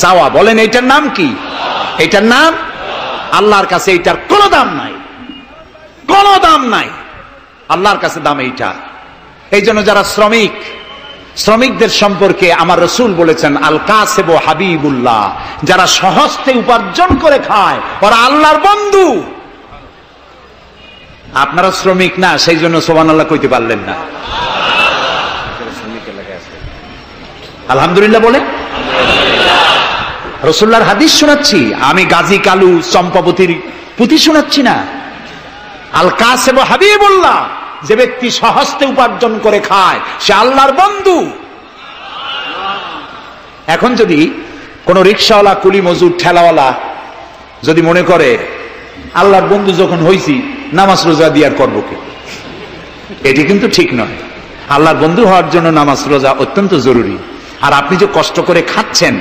সাওয়া। বলেন, এইটার নাম কি? এইটার নাম আল্লাহর কাছে এইটার কোনো দাম নাই, কোনো দাম নাই। আল্লাহর কাছে দাম এইটা। এই জন্য যারা শ্রমিকদের সম্পর্কে আমার রাসূল বলেছেন, আল কাসিব হাবিবুল্লাহ, যারা সহজে উপার্জন করে খায় ওরা আল্লাহর বন্ধু। আপনারা শ্রমিক না, সেই জন্য সুবহানাল্লাহ কইতে পারলেন না। আলহামদুলিল্লাহ বলে রাসূলুল্লাহর হাদিস শোনাচ্ছি, আমি গাজী কালু চম্পাবতীর পুঁথি শোনাচ্ছি না। আল কাসিব হাবিবুল্লাহ, যে ব্যক্তি সহজে উপার্জন করে খায় সে আল্লাহর বন্ধু। এখন যদি কোন রিকশাওয়ালা, কুলি মজুর, ঠেলাওয়ালা যদি মনে করে আল্লাহর বন্ধু যখন হইছি নামাজ রোজা দিয়ে আর করবো কি, এটি কিন্তু ঠিক নয়। আল্লাহর বন্ধু হওয়ার জন্য নামাজ রোজা অত্যন্ত জরুরি। আর আপনি যে কষ্ট করে খাচ্ছেন,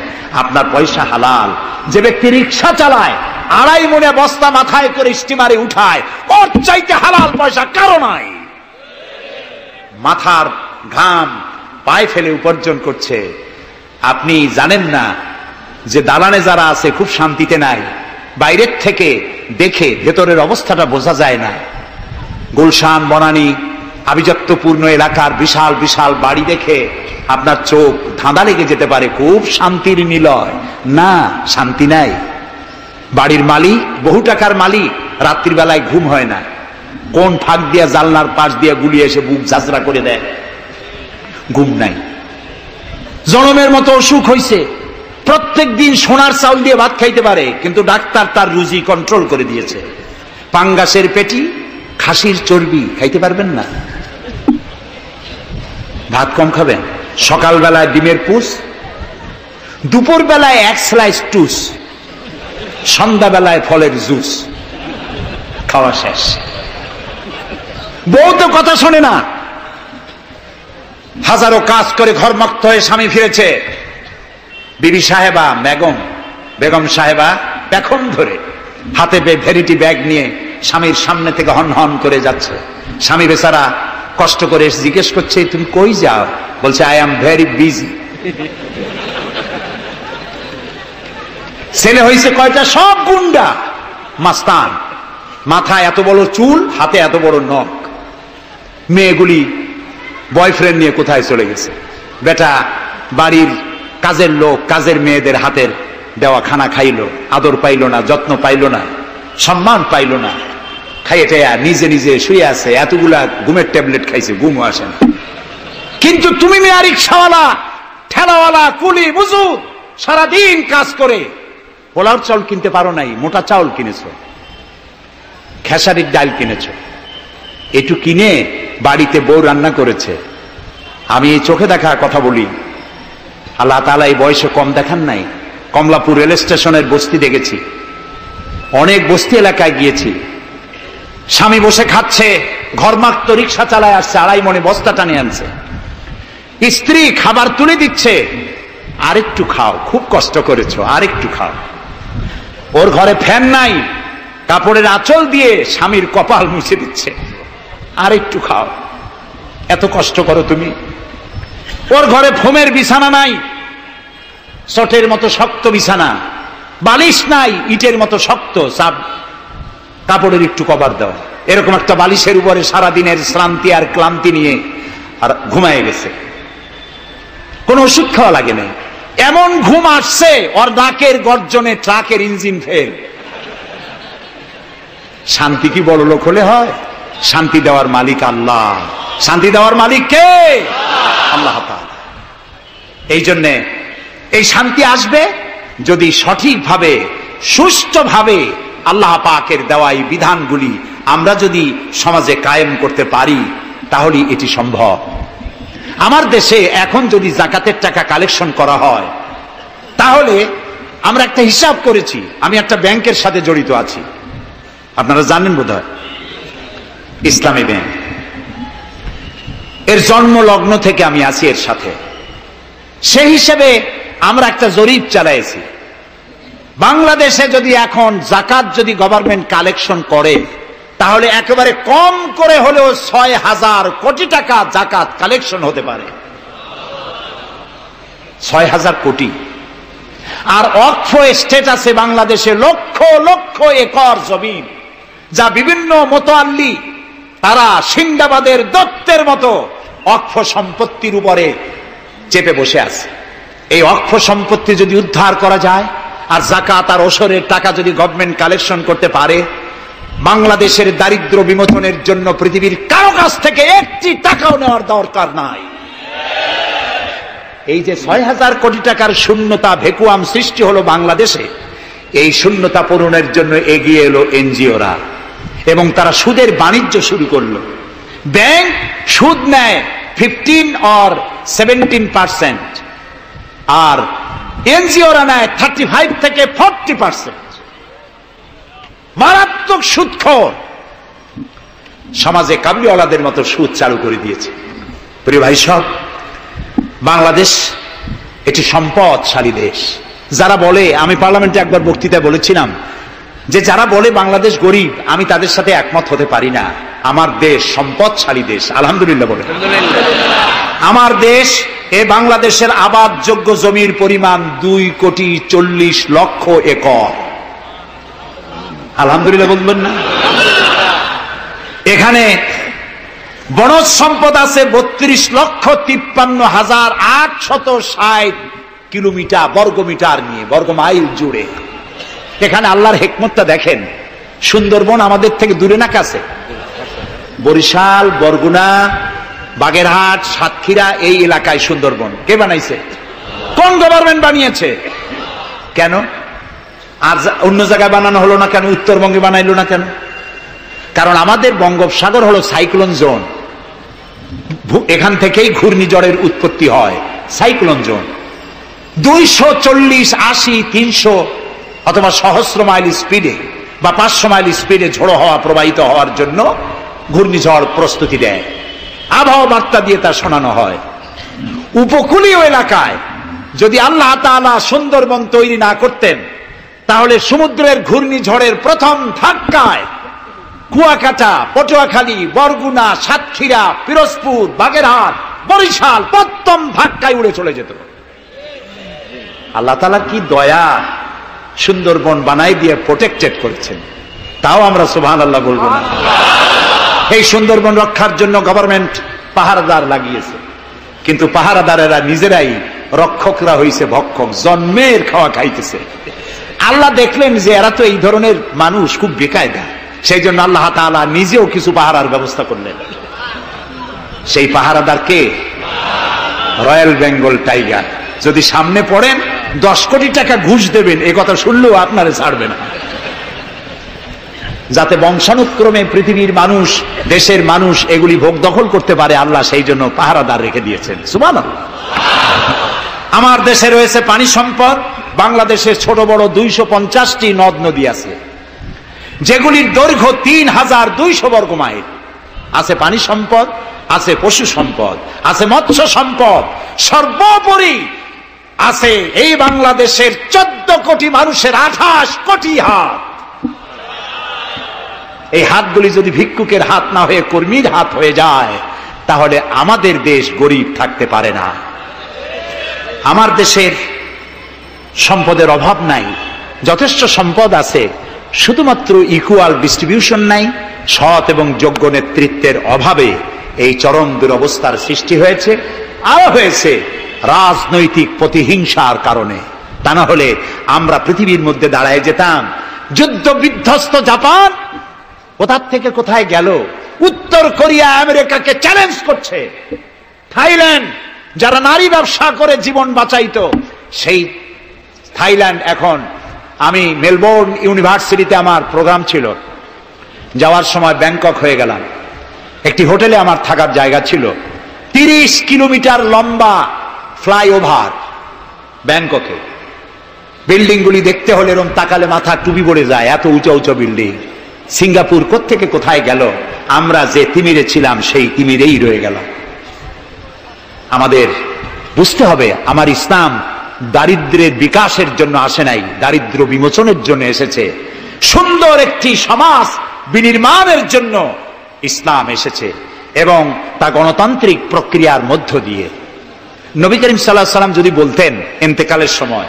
আপনার পয়সা হালাল। যে ব্যক্তি রিকশা চালায়, 2.5 মনে বস্তা মাথায় করে স্টিমারে উঠায়, ওর চাইতে হালাল পয়সা কারো নাই। মাথার ঘাম পায়ে ফেলে উপার্জন করছে। আপনি জানেন না যে দালানে যারা আছে খুব শান্তিতে নাই, বাইরের থেকে দেখে ভেতরের অবস্থাটা বোঝা যায় না। গুলশান, বনানী, আভিজাত্যপূর্ণ এলাকার বিশাল বিশাল বাড়ি দেখে আপনার চোখ ধাঁধা লেগে যেতে পারে, খুব শান্তির নিলয়। না, শান্তি নাই। বাড়ির মালিক, বহু টাকার মালিক, রাত্রির বেলায় ঘুম হয় না, কোন ফাঁক দিয়া জানলার পাশ দিয়ে গুলিয়ে এসে বুক ঝাঁঝরা করে দেয়, ঘুম নাই। জনমের মতো অসুখ হইছে, প্রত্যেক দিন সোনার চাউল দিয়ে ভাত খাইতে পারে, কিন্তু ডাক্তার তার রুজি কন্ট্রোল করে দিয়েছে। পাঙ্গাসের পেটি, খাসির চর্বি খাইতে পারবেন না, ভাত কম খাবেন। সকালবেলায় ডিমের পুষ, দুপুর বেলায় এক স্লাইস টুস, সন্ধ্যাবেলায় ফলের জুস, খাওয়া শেষ। বউ তো কথা শোনে না, হাজারো কাজ করে ঘরমুক্ত হয়ে স্বামী ফিরেছে, বিবি সাহেবা বেগম সাহেবা এখন ধরে হাতে ভ্যানিটি ব্যাগ নিয়ে স্বামীর সামনে থেকে হন হন করে যাচ্ছে। স্বামী বেচারা কষ্ট করে জিজ্ঞেস করছে, তুমি কই যাও? বলছে, আই এম ভেরি বিজি। ছেলে হয়েছে কয়টা? সব গুন্ডা, মাস্তান, মাথায় এত বড় চুল, হাতে এত বড় নখ। মেয়েগুলি বয়ফ্রেন্ড নিয়ে কোথায় চলে গেছে? বেটা বাড়ির কাজের লোক, কাজের মেয়েদের হাতের দেওয়া খানা খাইলো, আদর পাইল না, যত্ন পাইল না, সম্মান পাইল না, খাইয়ে নিজে নিজে শুয়ে আছে, এতগুলা ঘুমের ট্যাবলেট খাইছে, ঘুমও আসে না। কিন্তু তুমি মেয়া রিক্সাওয়ালা, ঠেলাওয়ালা, কুলি মজুর, সারাদিন কাজ করে পোলার চাউল কিনতে পারো নাই, মোটা চাউল কিনেছো, খেসারির ডাল কিনেছো, একটু কিনে বাড়িতে বউ রান্না করেছে। আমি এই চোখে দেখা কথা বলি, আল্লাহ তাআলা এই বয়সে কম দেখান নাই। কমলাপুর রেল স্টেশনের বস্তি দেখেছি, অনেক বস্তি এলাকায় গিয়েছি। স্বামী বসে খাচ্ছে, ঘরমাক্ত রিক্সা চালায় আসছে, 2.5 মণে বস্তা টানে আনছে, স্ত্রী খাবার তুলে দিচ্ছে, আরেকটু খাও, খুব কষ্ট করেছো, আরেকটু খাও। ওর ঘরে ফ্যান নাই, কাপড়ের আঁচল দিয়ে স্বামীর কপাল মুছে দিচ্ছে, আরেকটু খাও, এত কষ্ট করো তুমি। ওর ঘরে ফোমের বিছানা নাই, চটের মতো শক্ত বিছানা, বালিশ নাই, ইটের মতো শক্ত, কাপড়ের একটু কভার দাও। এরকম একটা বালিশের উপরে সারাদিনের শ্রান্তি আর ক্লান্তি নিয়ে আর ঘুমায় গেছে, কোন ওষুধ খাওয়া লাগে নাই। এমন ঘুম আসছে, ওর নাকের গর্জনে ট্রাকের ইঞ্জিন ফেল। শান্তি কি বড় লোক হলে হয়? শান্তি দেওয়ার মালিক আল্লাহ। শান্তি দেওয়ার মালিক কে? আল্লাহ তাআলা। এই জন্যে এই শান্তি আসবে যদি সঠিকভাবে, সুষ্ঠুভাবে আল্লাহ পাকের দেওয়া এই বিধানগুলি আমরা যদি সমাজে কায়েম করতে পারি, তাহলে এটি সম্ভব। আমার দেশে এখন যদি যাকাতের টাকা কালেকশন করা হয়, তাহলে আমরা একটা হিসাব করেছি, আমি একটা ব্যাংকের সাথে জড়িত আছি, আপনারা জানেন বোধহয়, ইসলামী ব্যাংক। এর জন্ম লগ্ন থেকে আমি আছি এর সাথে। সেই হিসেবে আমরা একটা জরিপ চালাইছি, বাংলাদেশে যদি এখন যাকাত যদি গভর্নমেন্ট কালেকশন করে, তাহলে একেবারে কম করে হলেও 6,000 কোটি টাকা যাকাত কালেকশন হতে পারে। 6,000 কোটি। আর ওয়াকফ এস্টেট আছে বাংলাদেশে লক্ষ লক্ষ একর জমিন, যা বিভিন্ন মোতাল্লি তারা সিন্দাবাদের দত্তের মতো ওয়াকফ সম্পত্তির উপরে চেপে বসে আছে। এই ওয়াকফ সম্পত্তি যদি উদ্ধার করা যায়, আর যাকাত আর ওশরের টাকা যদি গভর্নমেন্ট কালেকশন করতে পারে, বাংলাদেশের দারিদ্র বিমোচনের জন্য পৃথিবীর কারো কাছ থেকে একটি টাকাও নেওয়ার দরকার নাই। এই যে 6,000 কোটি টাকার শূন্যতা, ভেকুয়াম সৃষ্টি হলো বাংলাদেশে, এই শূন্যতা পূরণের জন্য এগিয়ে এলো এনজিওরা, এবং তারা সুদের বাণিজ্য শুরু করলো। ব্যাংক সুদ নেয় 15 or 17%, আর এনজিওরা নেয় 35 থেকে 40%। মারাত্মক সুদখোর। সমাজে কাবলিওয়ালাদের মতো সুদ চালু করে দিয়েছে। প্রিয় ভাই সব, বাংলাদেশ এটি সম্পদশালী দেশ। যারা বলে, আমি পার্লামেন্টে একবার বক্তৃতায় বলেছিলাম যে যারা বলে বাংলাদেশ গরিব, আমি তাদের সাথে একমত হতে পারি না। আমার দেশ সম্পদশালী দেশ, আলহামদুলিল্লাহ বলে। আমার দেশ, এ বাংলাদেশের আবাদযোগ্য জমির পরিমাণ 2,40,00,000 একর। আলহামদুলিল্লাহ বলবেন না? এখানে বনজ সম্পদ আছে 32,53,860 কিলোমিটার বর্গমিটার নিয়ে, বর্গমাইল জুড়ে। এখানে আল্লাহর হিকমতটা দেখেন। সুন্দরবন আমাদের থেকে দূরে না কাছে? বরিশাল, বরগুনা, বাগেরহাট, সাতক্ষীরা এই এলাকায় সুন্দরবন কে বানাইছে? কোন গভর্নমেন্ট বানিয়েছে? কেন আর অন্য জায়গায় বানানো হলো না কেন? উত্তরবঙ্গে বানাইলো না কেন? কারণ আমাদের বঙ্গোপসাগর হলো সাইক্লোন জোন, এখান থেকেই ঘূর্ণিঝড়ের উৎপত্তি হয়। সাইক্লোন জোন 240, 80, 300 অথবা সহস্র মাইল স্পিডে বা 500 মাইল স্পিডে ঝোড়ো হওয়া প্রবাহিত হওয়ার জন্য ঘূর্ণিঝড় প্রস্তুতি দেয়। আবহাওয়া বার্তা দিয়ে তা শোনানো হয়। উপকূলীয় এলাকায় যদি আল্লাহ তাআলা সুন্দরবন তৈরি না করতেন, তাহলে সমুদ্রের ঘূর্ণিঝড়ের প্রথম ধাক্কায় কুয়াকাটা, পটুয়াখালী, বরগুনা, সাতক্ষীরা, পিরোজপুর, বাগেরহাট, বরিশাল প্রথম ধাক্কায় উড়ে চলে যেত। আল্লাহ তাআলা কি দয়া, সুন্দরবন বানাই দিয়ে প্রোটেক্টেড করেছেন। তাও আমরা সুবহানাল্লাহ বলবো না? এই সুন্দরবন রক্ষার জন্য গভর্নমেন্ট পাহারাদার লাগিয়েছে, কিন্তু পাহারাদারেরা নিজেরাই রক্ষকরা হইছে ভক্ষক, জন্মের খাওয়া খাইতেছে। আল্লাহ দেখলেন যে এরা তো এই ধরনের মানুষ খুব বেকায়দা, সেই জন্য আল্লাহ তাআলা নিজেও কিছু পাহারার ব্যবস্থা করলেন। সেই পাহারাদার কে? Royal Bengal tiger. যদি সামনে পড়েন 10 কোটি টাকা ঘুষ দেবেন, এ কথা শুনলেও আপনারে ছাড়বে না। যাতে বংশানুক্রমে পৃথিবীর মানুষ, দেশের মানুষ এগুলি ভোগ দখল করতে পারে, আল্লাহ সেই জন্য পাহারাদার রেখে দিয়েছেন। সুবহানাল্লাহ। আমার দেশে রয়েছে পানি সম্পদ। বাংলাদেশে ছোট বড় 250টি নদ নদী আছে, যেগুলির দৈর্ঘ্য 3,200 বর্গ মাইল। আছে পানি সম্পদ, আছে পশু সম্পদ, আছে মৎস্য সম্পদ, সর্বোপরি আছে এই বাংলাদেশের 14 কোটি মানুষের 28 কোটি হাত। এই হাতগুলি যদি ভিক্ষুকের হাত না হয়ে কর্মীর হাত হয়ে যায়, তাহলে আমাদের দেশ গরিব থাকতে পারে না। আমার দেশের সম্পদের অভাব নাই, যথেষ্ট সম্পদ আছে, শুধুমাত্র ইকুয়াল ডিস্ট্রিবিউশন নাই। সৎ এবং যোগ্য নেতৃত্বের অভাবে এই চরম দুরবস্থার সৃষ্টি হয়েছে। আরো হয়েছে রাজনৈতিক প্রতিহিংসার কারণে। তা না হলে আমরা পৃথিবীর মধ্যে দাঁড়ায় যেতাম। যুদ্ধ বিধ্বস্ত জাপান কোথার থেকে কোথায় গেল? উত্তর কোরিয়া আমেরিকাকে চ্যালেঞ্জ করছে। থাইল্যান্ড যারা নারী ব্যবসা করে জীবন বাঁচাইতো, সেই থাইল্যান্ড এখন, আমি মেলবোর্ন ইউনিভার্সিটিতে আমার প্রোগ্রাম ছিল, যাওয়ার সময় ব্যাংকক হয়ে গেলাম। একটি হোটেলে আমার থাকার জায়গা ছিল। 30 কিলোমিটার লম্বা ফ্লাইওভার ব্যাংককে। বিল্ডিংগুলি দেখতে হলে এরকম তাকালে মাথা টুপি পড়ে যায়, এত উঁচু উঁচু বিল্ডিং। সিঙ্গাপুর কোত্থেকে কোথায় গেল, আমরা যে তিমিরে ছিলাম সেই তিমিরেই রয়ে গেল। আমাদের বুঝতে হবে, আমার ইসলাম দারিদ্র্যের বিকাশের জন্য আসে নাই, দারিদ্র বিমোচনের জন্য এসেছে। সুন্দর একটি সমাজ বিনির্মাণের জন্য ইসলাম এসেছে, এবং তা গণতান্ত্রিক প্রক্রিয়ার মধ্য দিয়ে। নবী করিম সাল্লাল্লাহু আলাইহি সাল্লাম যদি বলতেন ইন্তেকালের সময়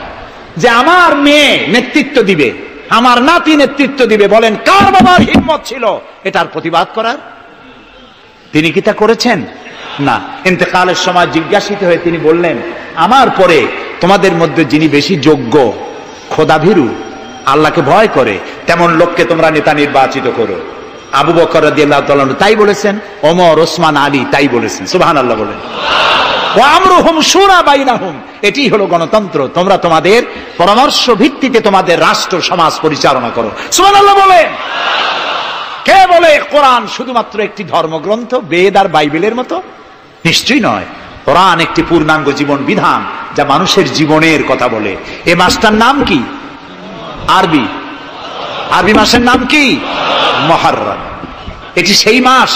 যে আমার মেয়ে নেতৃত্ব দিবে, আমার নাতি নেতৃত্ব দিবে, বলেন কার বাবার হিম্মত ছিল এটার প্রতিবাদ করার? তিনি কি তা করেছেন? না। ইন্তেকালের সময় জিজ্ঞাসিত হয়ে তিনি বললেন, আমার পরে তোমাদের মধ্যে যিনি বেশি যোগ্য, খোদাভীরু, আল্লাহকে ভয় করে, তেমন লোককে তোমরা নেতা নির্বাচিত করো। আবু বকর রাদিয়াল্লাহু তাআলা তাই বলেছেন, ওমর, ওসমান, আলী তাই বলেছেন। সুবহানাল্লাহ বলেন। ওয়া আমরুহুম শুরা বাইনাহুম, এটি হলো গণতন্ত্র। তোমরা তোমাদের পরামর্শ ভিত্তিতে তোমাদের রাষ্ট্র সমাজ পরিচালনা করো। সুবহানাল্লাহ বলেন। কে বলে কোরআন শুধুমাত্র একটি ধর্মগ্রন্থ, বেদ আর বাইবেলের মতো? নিশ্চয়ই নয়। কোরআন একটি পূর্ণাঙ্গ জীবন বিধান, যা মানুষের জীবনের কথা বলে। এ মাসটার নাম কি? আরবি। আরবি মাসের নাম কি? মুহররম। এটি সেই মাস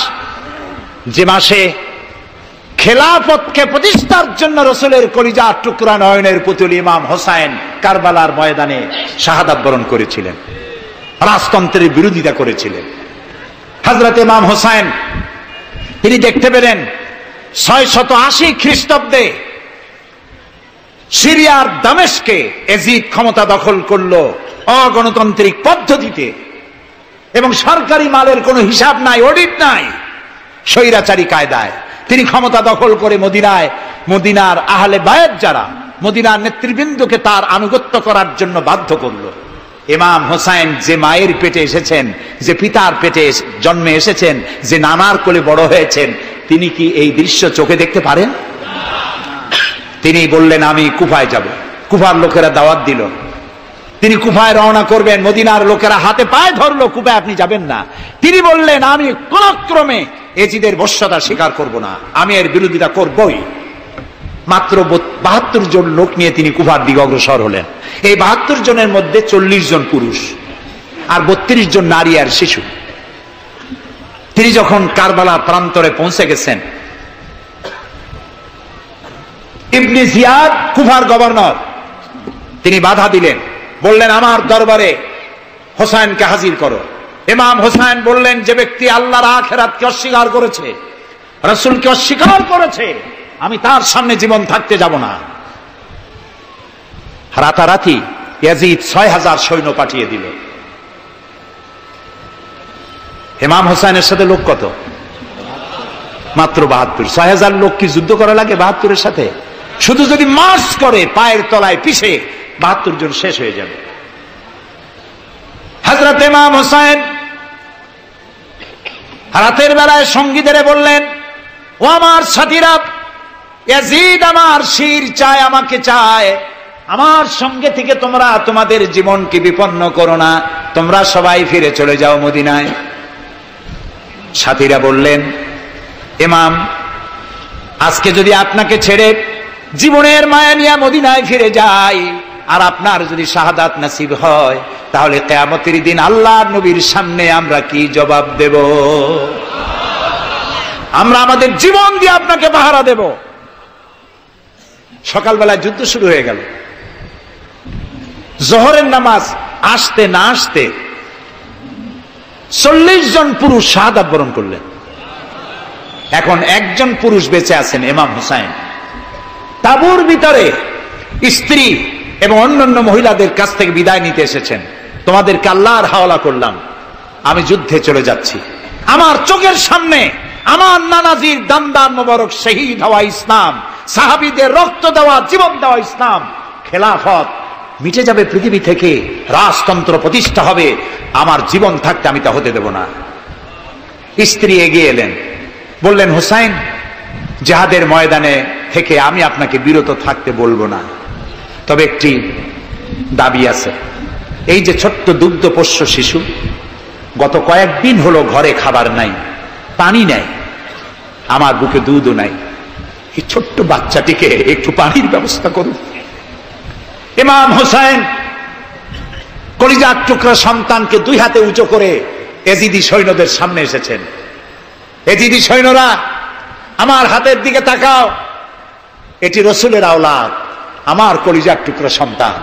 যে মাসে খেলাফতকে প্রতিষ্ঠার জন্য রাসূলের কলিজার টুকরা নয়নের পুতুল ইমাম হোসেন কারবালার ময়দানে শাহাদাত বরণ করেছিলেন, রাজতন্ত্রের বিরোধিতা করেছিলেন। হযরত ইমাম হোসেন তিনি দেখতে পেলেন 680 খ্রিস্টাব্দে সিরিয়ার দামেস্কে এজিদ ক্ষমতা দখল করলো অগণতান্ত্রিক পদ্ধতিতে। এবং সরকারি মালের কোনো হিসাব নাই, অডিট নাই। স্বৈরাচারী কায়দায় তিনি ক্ষমতা দখল করে মদিনার আহলে বায়াত যারা মদিনার নেতৃবৃন্দকে তার আনুগত্য করার জন্য বাধ্য করলো। ইমাম হোসাইন যে মায়ের পেটে এসেছেন, যে পিতার পেটে জন্মে এসেছেন, যে নানার কোলে বড় হয়েছেন, তিনি কি এই দৃশ্য চোখে দেখতে পারেন? তিনি বললেন আমি কুফায় যাব। কুফার লোকেরা দাওয়াত দিল, তিনি কুফায় রওনা করবেন। মদিনার লোকেরা হাতে পায়ে ধরলো, কুফায় আপনি যাবেন না। তিনি বললেন আমি কোন ক্রমে এজিদের বশ্যতা স্বীকার করব না, আমি এর বিরোধিতা করবই। মাত্র 72 জন লোক নিয়ে তিনি কুফার দিকে অগ্রসর হলেন। এই 72 জনের মধ্যে 40 জন পুরুষ আর 32 জন নারী আর শিশু। তিনি যখন কারবালার প্রান্তরে পৌঁছে গেছেন, ইবনে জিয়াদ কুফার গভর্নর, তিনি বাধা দিলেন, বললেন আমার দরবারে হোসাইনকে হাজির করো। ইমাম হোসাইন বললেন যে ব্যক্তি আল্লাহর আখিরাতকে অস্বীকার করেছে, রাসূলকে অস্বীকার করেছে, আমি তার সামনে জীবন থাকতে যাব না। রাতারাতি ইয়াজিদ 6000 সৈন্য পাঠিয়ে দিল। ইমাম হোসাইনের সাথে লোক কত? মাত্র 72। 6000 লোক কি যুদ্ধ করা লাগে 72-এর সাথে? শুধু যদি মার্চ করে পায়ের তলায় পিছে 72 জন শেষ হয়ে যাবে। হযরত ইমাম হোসাইন রাতের বেলায় সঙ্গীদের বললেন, ও আমার সাথীরা, ইয়াজিদ আমার শির চায়, আমাকে চায়, আমার সঙ্গে থেকে তোমরা তোমাদের জীবনকে বিপন্ন করো না, তোমরা সবাই ফিরে চলে যাও মদিনায়। সাথীরা বললেন, ইমাম আজকে যদি আপনাকে ছেড়ে জীবনের মায়া নিয়ে মদিনায় ফিরে যাই, আর আপনার যদি শাহাদাত নসিব হয়, তাহলে কিয়ামতের দিন আল্লাহর নবীর সামনে আমরা কি জবাব দেব? আমরা আমাদের জীবন দিয়ে আপনাকে পাহারা দেব। সকালবেলায় যুদ্ধ শুরু হয়ে গেল। জোহরের নামাজ আসতে না আসতে 40 জন পুরুষ শাহাদাত বরণ করলেন। এখন একজন পুরুষ বেঁচে আছেন, ইমাম হোসাইন। তাঁবুর ভিতরে স্ত্রী এবং অন্যান্য মহিলাদের কাছ থেকে বিদায় নিতে এসেছেন। তোমাদেরকে আল্লাহর হাওয়ালা করলাম, আমি যুদ্ধে চলে যাচ্ছি। আমার চোখের সামনে আমার নানাজির দান্দান মোবারক শহীদ হওয়া ইসলাম, সাহাবীদের রক্ত দেওয়া, জীবন দেওয়া ইসলাম, খেলাফত মিটে যাবে পৃথিবী থেকে, রাজতন্ত্র প্রতিষ্ঠা হবে, আমার জীবন থাকতে আমি তা হতে দেব না। স্ত্রী এগিয়ে এলেন, বললেন, হোসাইন জিহাদের ময়দানে থেকে আমি আপনাকে বিরত থাকতে বলবো না, তবে একটি দাবি আছে। এই যে ছোট্ট দুগ্ধপোষ্য শিশু, গত কয়েকদিন হলো ঘরে খাবার নাই, পানি নাই, আমার বুকে দুধও নাই, এই ছোট্ট বাচ্চাটিকে একটু পানির ব্যবস্থা করুন। ইমাম হোসাইন কলিজার টুকরা সন্তানকে 2 হাতে উঁচু করে এজিদি সৈন্যদের সামনে এসেছেন। এজিদি সৈন্যরা, আমার হাতের দিকে তাকাও, এটি রসুলের আওলাদ, আমার কলিজার টুকরা সন্তান।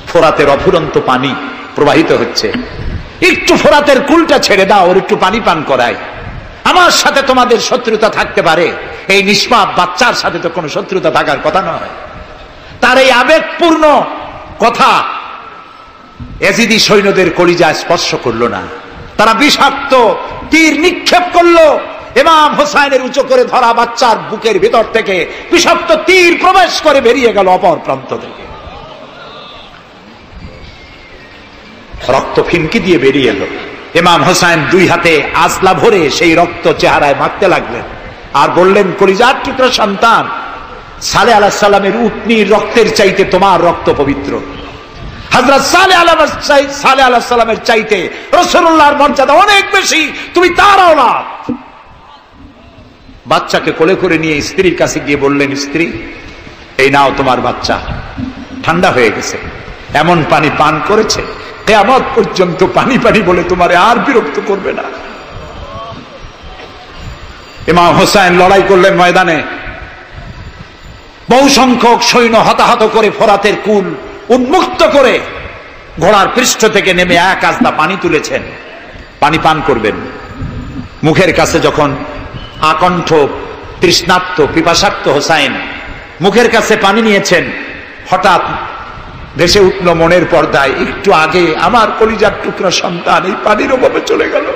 ফোরাতের অফুরন্ত পানি প্রবাহিত হচ্ছে, একটু ফোরাতের কুলটা ছেড়ে দাও, ওর একটু পানি পান করাই। আমার সাথে তোমাদের শত্রুতা থাকতে পারে, এই নিষ্পাপ বাচ্চার সাথে তো কোনো শত্রুতা থাকার কথা নয়। তার এই আবেগপূর্ণ কথা এজিদি সৈন্যদের কলিজায় স্পর্শ করলো না। তারা বিষাক্ত তীর নিক্ষেপ করলো। ইমাম হোসাইনের উঁচু করে ধরা বাচ্চার বুকের ভিতর থেকে বিষাক্ত তীর প্রবেশ করে বেরিয়ে গেল অপর প্রান্ত থেকে, রক্ত ফিনকি দিয়ে বেরিয়ে এলো। ইমাম হোসাইন 2 হাতে আজলা ভরে সেই রক্ত চেহারায় মাখতে লাগলেন আর বললেন, কলিজার টুকরা সন্তান, সালেহ আলাইহিস সালামের উটনির রক্তের চাইতে তোমার রক্ত পবিত্র। হযরত সালেহ আলাইহিস সালামের চাইতে রাসূলুল্লাহর মর্যাদা অনেক বেশি, তুমি তার আওলাদ। বাচ্চাকে কোলে করে নিয়ে স্ত্রীর কাছে গিয়ে বললেন, স্ত্রী এই নাও তোমার বাচ্চা, ঠান্ডা হয়ে গেছে, এমন পানি পান করেছে কিয়ামত পর্যন্ত পানি পানি বলে তোমারে আর বিরক্ত করবে না। ইমাম হোসাইন লড়াই করলেন ময়দানে, বহু সংখ্যক সৈন্য হতাহত করে ফোরাতের কুল উন্মুক্ত করে ঘোড়ার পৃষ্ঠ থেকে নেমে 1 আজলা পানি তুলেছেন, পানি পান করবেন। মুখের কাছে যখন আকণ্ঠ তৃষ্ণার্ত পিপাসার্ত হোসাইন মুখের কাছে পানি নিয়েছেন, হঠাৎ ভেসে উঠল মনের পর্দায়, একটু আগে আমার কলিজার টুকরা সন্তান এই পানির অভাবে চলে গেল।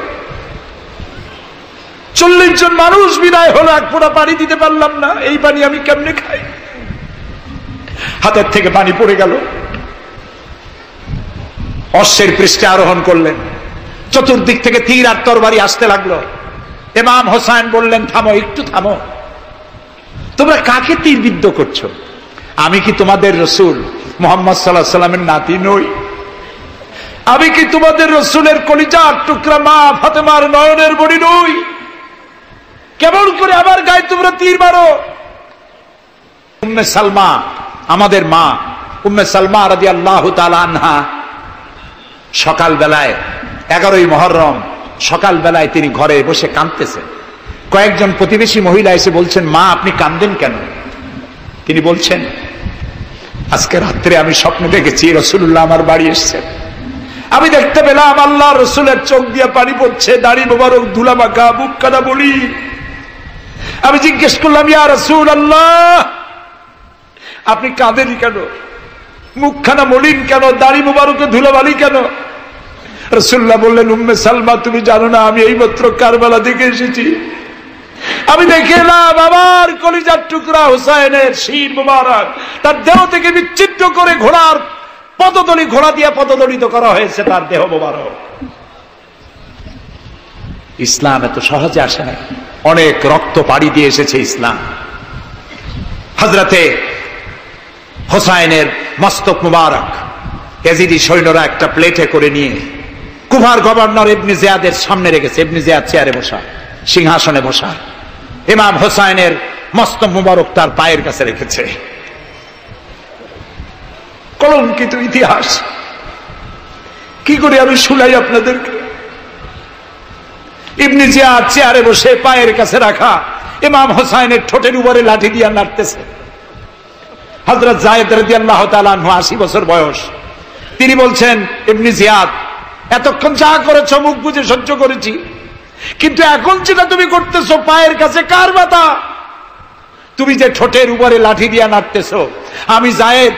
40 জন মানুষ বিদায় হলো, এক ফোঁটা পানি দিতে পারলাম না, এই পানি আমি কেমনে খাই? হাতের থেকে পানি পড়ে গেল। অশ্বের পৃষ্ঠে আরোহণ করলেন, চতুর্দিক থেকে তীর আর তরবারি আসতে লাগলো। ইমাম হোসাইন বললেন, থামো, একটু থামো, তোমরা কাকে তীরবিদ্ধ করছো? আমি কি তোমাদের রসুল মুহাম্মদ সাল্লাল্লাহু আলাইহি ওয়াসাল্লামের নাতি নই? আমি কি তোমাদের রসুলের কলিজার টুকরা মা ফাতেমার নয়নের মণি নই? কেমন করে আমার গায়ে তোমরা তীর মারো? উম্মে সালমা, আমাদের মা উম্মে সালমা রাদিয়াল্লাহু তাআলা আনহা, সকাল বেলায় 11ই মুহররম সকাল বেলায় তিনি ঘরে বসে কাঁদতেছেন। কয়েকজন প্রতিবেশী মহিলা এসে বলছেন, মা আপনি কাঁদেন কেন? তিনি বলছেন, আজকে রাত্রে আমি স্বপ্নে দেখেছি রাসূলুল্লাহ আমার বাড়ি এসেছেন। আমি দেখতে পেলাম আল্লাহ রসুলের চোখ দিয়ে পানি পড়ছে, দাড়ি মোবারক ধুলা মাখা, মুখ কানা বলি। আমি জিজ্ঞেস করলাম, ইয়া রাসূলুল্লাহ আপনি কাঁদেন কেন? মুখখানা মলিন কেন? দাড়ি মোবারকে ধুলাবালি কেন? রাসূলুল্লাহ বললেন, উম্মে সালমা তুমি জানো না আমি এইমাত্র কারবালা থেকে এসেছি। আমি দেখে এলাম আমার কলিজার টুকরা হুসাইনের শির মোবারক তার দেহ থেকে বিচ্ছিন্ন করে ঘোড়ার পদতলি, ঘোড়া দিয়ে পদদলিত করা হয়েছে তার দেহ মোবারক। ইসলাম এত সহজে আসে না, অনেক রক্ত পাড়ি দিয়ে এসেছে ইসলাম। হযরতে হোসাইনের মস্তক মুবারক ইয়াজিদি সৈন্যরা একটা প্লেটে করে নিয়ে কুফার গভর্নর ইবনে জিয়াদের সামনে রেখেছে। ইবনে জিয়াদ চেয়ারে বসা, সিংহাসনে বসা, ইমাম হোসাইনের মস্তক মুবারক তার পায়ের কাছে রেখেছে। কলঙ্কিত ইতিহাস, কি করে আমি শুনাই আপনাদেরকে? ইবনে জিয়াদ চেয়ারে বসে পায়ের কাছে রাখা ইমাম হোসাইনের ঠোঁটের উপরে লাঠি দিয়ে নাড়তেছে। হযরত যায়েদ রাদিয়াল্লাহু তাআলা আনহু 80 বছর বয়স, তিনি বলছেন, ইবনে জিয়াদ এতক্ষণ যা করেছো মুখ বুজে সহ্য করেছি, কিন্তু এখন যেটা তুমি করতেছো পায়ের কাছে কার ব্যথা? তুমি যে ঠোঁটের উপরে লাঠি দিয়ে নাড়তেছো, আমি যায়েদ